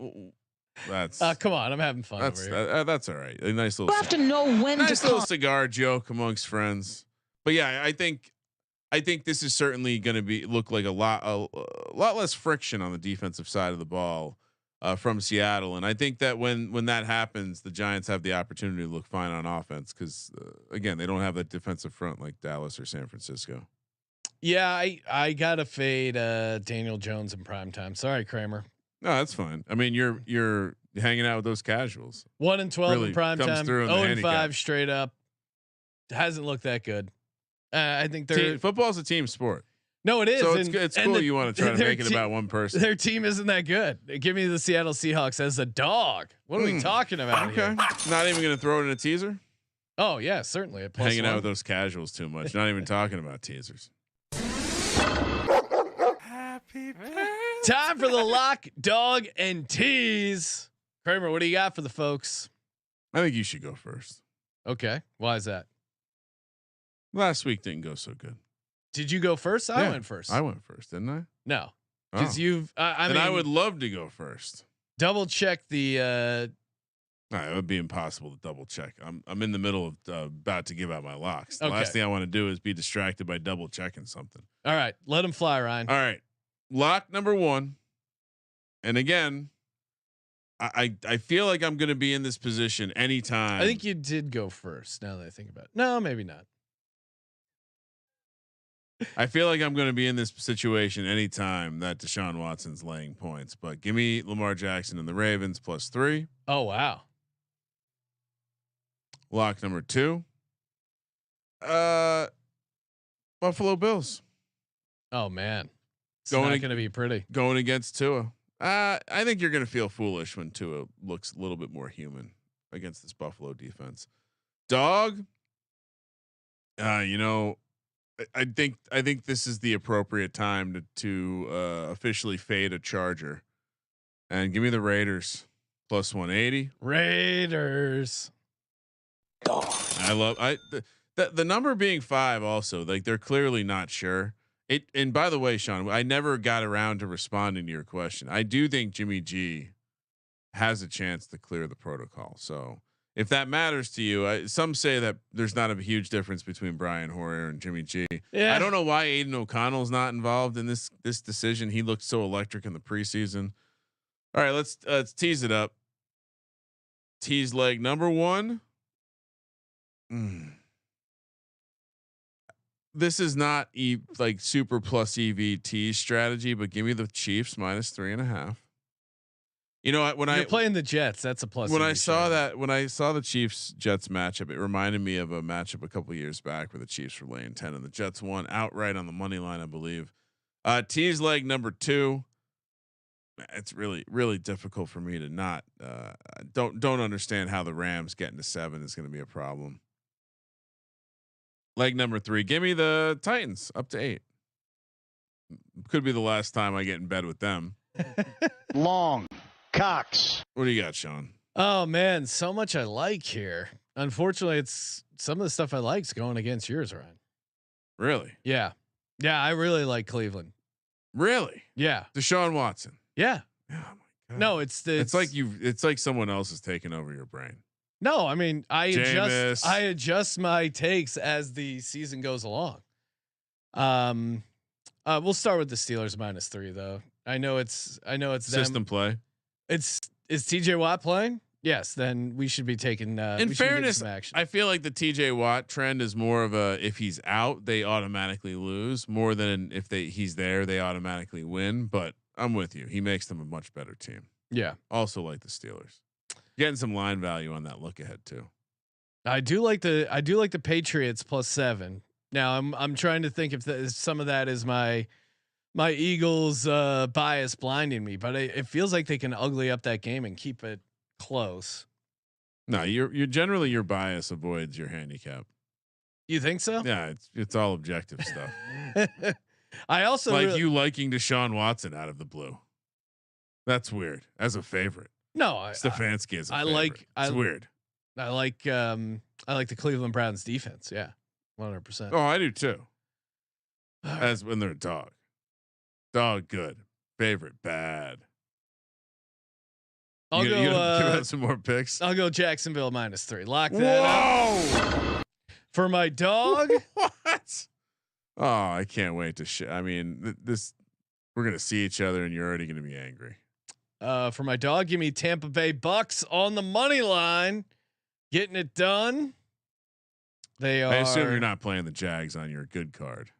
that's come on, I'm having fun over here. That's all right. A nice little. You have to know when nice to little come. cigar joke amongst friends. But yeah, I think I think this is certainly going to look like a lot less friction on the defensive side of the ball from Seattle. And I think that when that happens, the Giants have the opportunity to look fine on offense because again, they don't have that defensive front like Dallas or San Francisco. Yeah, I gotta fade Daniel Jones in primetime. Sorry, Kramer. No, that's fine. I mean, you're hanging out with those casuals. 1-12 Really in primetime. 0-5 straight up. Hasn't looked that good. I think football's a team sport. No, it is. So it's cool. You want to try to make it about one person. Their team isn't that good. Give me the Seattle Seahawks as a dog. What are we talking about here? Not even going to throw it in a teaser. Oh yeah, certainly. Hanging out with those casuals too much. Not even talking about teasers. Time for the lock, dog, and tease. Kramer, what do you got for the folks? I think you should go first. Okay. Why is that? Last week didn't go so good. Did you go first? I went first. I went first, didn't I? No, because you've. I mean, I would love to go first. Double check the. No, it would be impossible to double check. I'm in the middle of about to give out my locks. The Okay. last thing I want to do is be distracted by double checking something. All right, let him fly, Ryan. All right, lock number 1. And again, I feel like I'm going to be in this position anytime. I think you did go first. Now that I think about it, no, maybe not. I feel like I'm going to be in this situation anytime that Deshaun Watson's laying points. But give me Lamar Jackson and the Ravens +3. Oh wow. Lock number 2. Buffalo Bills. Oh man, it's Going not going to be pretty. Going against Tua. I think you're going to feel foolish when Tua looks a little bit more human against this Buffalo defense. Dog. I think this is the appropriate time to officially fade a Charger, and give me the Raiders +180. Raiders. I love the number being 5 also, like they're clearly not sure it. And by the way, Sean, I never got around to responding to your question. I do think Jimmy G has a chance to clear the protocol. So if that matters to you, some say that there's not a huge difference between Brian Hoyer and Jimmy G. Yeah. I don't know why Aiden O'Connell's not involved in this decision. He looked so electric in the preseason. All right, let's tease it up. Tease leg number 1. This is not like super plus EV tease strategy, but give me the Chiefs -3.5. You know what? When You're playing the Jets, that's a plus. When I saw the Chiefs Jets matchup, it reminded me of a matchup a couple years back where the Chiefs were laying 10 and the Jets won outright on the money line, I believe. Tease leg number 2. It's really, really difficult for me to not don't understand how the Rams getting to 7 is going to be a problem. Leg number 3. Give me the Titans up to 8. Could be the last time I get in bed with them. Long Cox. What do you got, Sean? Oh man, so much I like here. Unfortunately, it's some of the stuff I like is going against yours, Ryan. Really? Yeah. I really like Cleveland. Really? Yeah. Deshaun Watson. Yeah. Oh my God. No, it's like someone else is taking over your brain. No, I mean I Jameis. adjust my takes as the season goes along. We'll start with the Steelers -3 though. I know it's System them. play. Is TJ Watt playing? Yes, then we should be taking. In fairness, I feel like the TJ Watt trend is more of a if he's out they automatically lose more than if he's there they automatically win. But I'm with you. He makes them a much better team. Yeah. Also like the Steelers. Getting some line value on that look ahead too. I do like the Patriots +7. Now I'm trying to think if some of that is my Eagles bias blinding me, but it feels like they can ugly up that game and keep it close. No, you're generally your bias avoids your handicap. You think so? Yeah, it's all objective stuff. I also like you liking Deshaun Watson out of the blue. That's weird. As a favorite. No, Stefanski is. It's weird. I like the Cleveland Browns defense. Yeah, 100%. Oh, I do too. As when they're dog good, favorite bad. I'll you go. Give out some more picks. I'll go Jacksonville -3. Lock that up. For my dog. What? Oh, I can't wait to I mean, this we're gonna see each other, and you're already gonna be angry. For my dog, give me Tampa Bay Bucks on the money line, getting it done. They are. I assume you're not playing the Jags on your good card.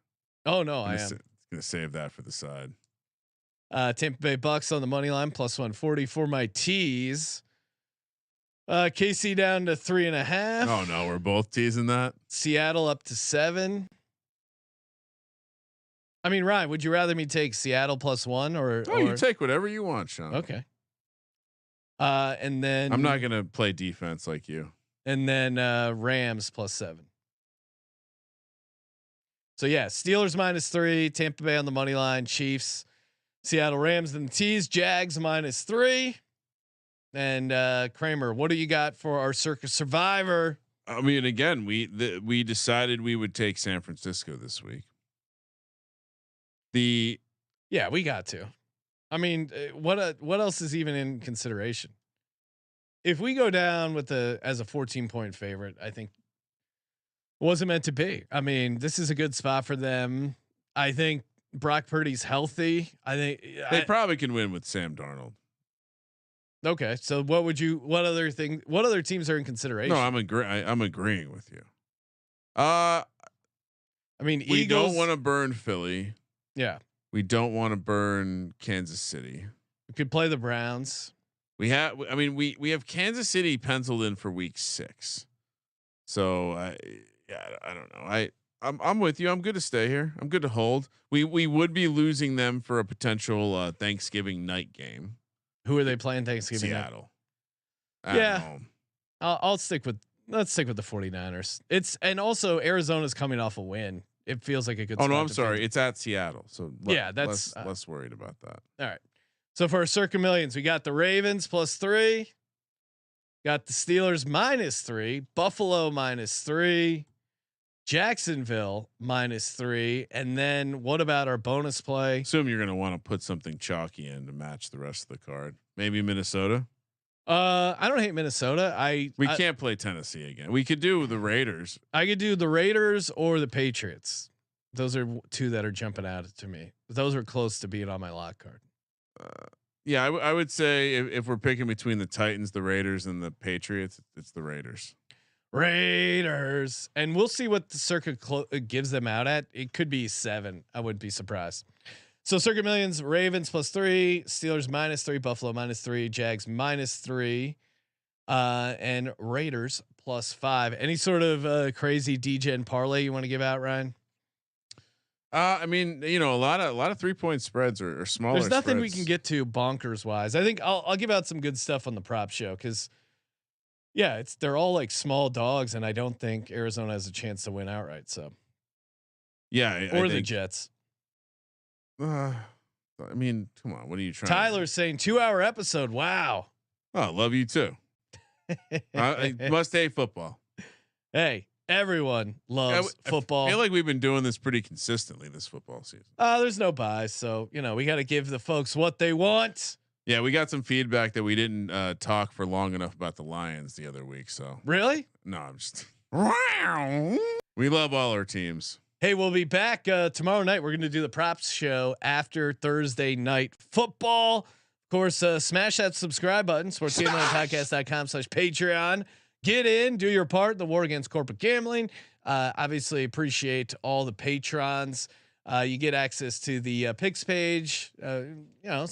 Oh no, I am. Gonna save that for the side. Tampa Bay Bucks on the money line plus 140 for my tease. KC down to 3.5. Oh no, we're both teasing that. Seattle up to 7. I mean, Ryan, would you rather me take Seattle plus 1 or? You take whatever you want, Sean. Okay. And then I'm not gonna play defense like you. And then Rams plus 7. So yeah, Steelers -3, Tampa Bay on the money line, Chiefs, Seattle Rams and the tease, Jags -3. And Kramer, what do you got for our Circus Survivor? I mean, again, we decided we would take San Francisco this week. Yeah, we got to. I mean, what else is even in consideration? If we go down with as a 14-point favorite, I think wasn't meant to be. I mean, this is a good spot for them. I think Brock Purdy's healthy. I think they probably can win with Sam Darnold. Okay, so what other teams are in consideration? No, I'm agreeing with you. I mean, we Eagles, don't want to burn Philly. Yeah, we don't want to burn Kansas City. We could play the Browns. We have Kansas City penciled in for week 6. So I don't know. I'm with you. I'm good to stay here. I'm good to hold. We would be losing them for a potential Thanksgiving night game. Who are they playing Thanksgiving? Seattle. Yeah. Let's stick with the 49ers. And also Arizona's coming off a win. It feels like a good. Oh no, I'm sorry. It's at Seattle. So that's less worried about that. All right. So for our Circa Millions, we got the Ravens +3, got the Steelers -3, Buffalo -3, Jacksonville -3, and then what about our bonus play? Assume you're going to want to put something chalky in to match the rest of the card. Maybe Minnesota. I don't hate Minnesota. We can't play Tennessee again. We could do the Raiders. I could do the Raiders or the Patriots. Those are two that are jumping out to me. Those are close to being on my lock card. Yeah, I would say if we're picking between the Titans, the Raiders, and the Patriots, it's the Raiders. And we'll see what the circuit gives them out at. It could be 7. I wouldn't be surprised. So Circuit Millions, Ravens +3, Steelers -3, Buffalo -3, Jags -3, and Raiders +5. Any sort of crazy DGen parlay you want to give out, Ryan? I mean, a lot of 3-point spreads or smaller. There's nothing spreads. we can get to bonkers wise. I think I'll give out some good stuff on the prop show because. Yeah, they're all like small dogs, and I don't think Arizona has a chance to win outright. So, yeah, or the Jets. I mean, come on, what are you trying? Tyler's saying 2-hour episode. Wow. Oh, love you too. I must hate football. Hey, everyone loves football. I feel like we've been doing this pretty consistently this football season. There's no buys, so we got to give the folks what they want. Yeah, we got some feedback that we didn't talk for long enough about the Lions the other week. So really? No, I'm just. We love all our teams. Hey, we'll be back tomorrow night. We're going to do the props show after Thursday night football. Of course, smash that subscribe button. sportsgamblingpodcast.com/Patreon. Get in, do your part. The war against corporate gambling. Obviously, appreciate all the patrons. You get access to the picks page, so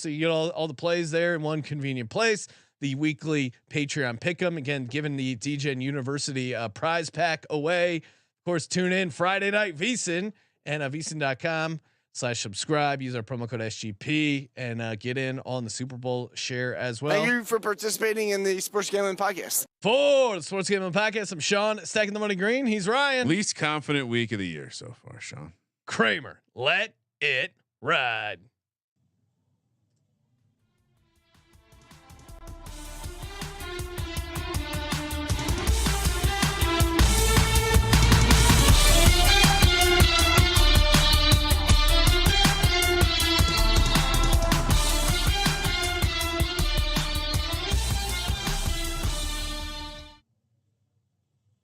you get all the plays there in one convenient place. The weekly Patreon pick'em, again, giving the DGen University prize pack away. Of course, tune in Friday night VSiN and VSiN.com/subscribe. Use our promo code SGP and get in on the Super Bowl share as well. Thank you for participating in the Sports Gambling Podcast. For the Sports Gambling Podcast, I'm Sean, stacking the money green. He's Ryan. Least confident week of the year so far, Sean. Kramer, let it ride.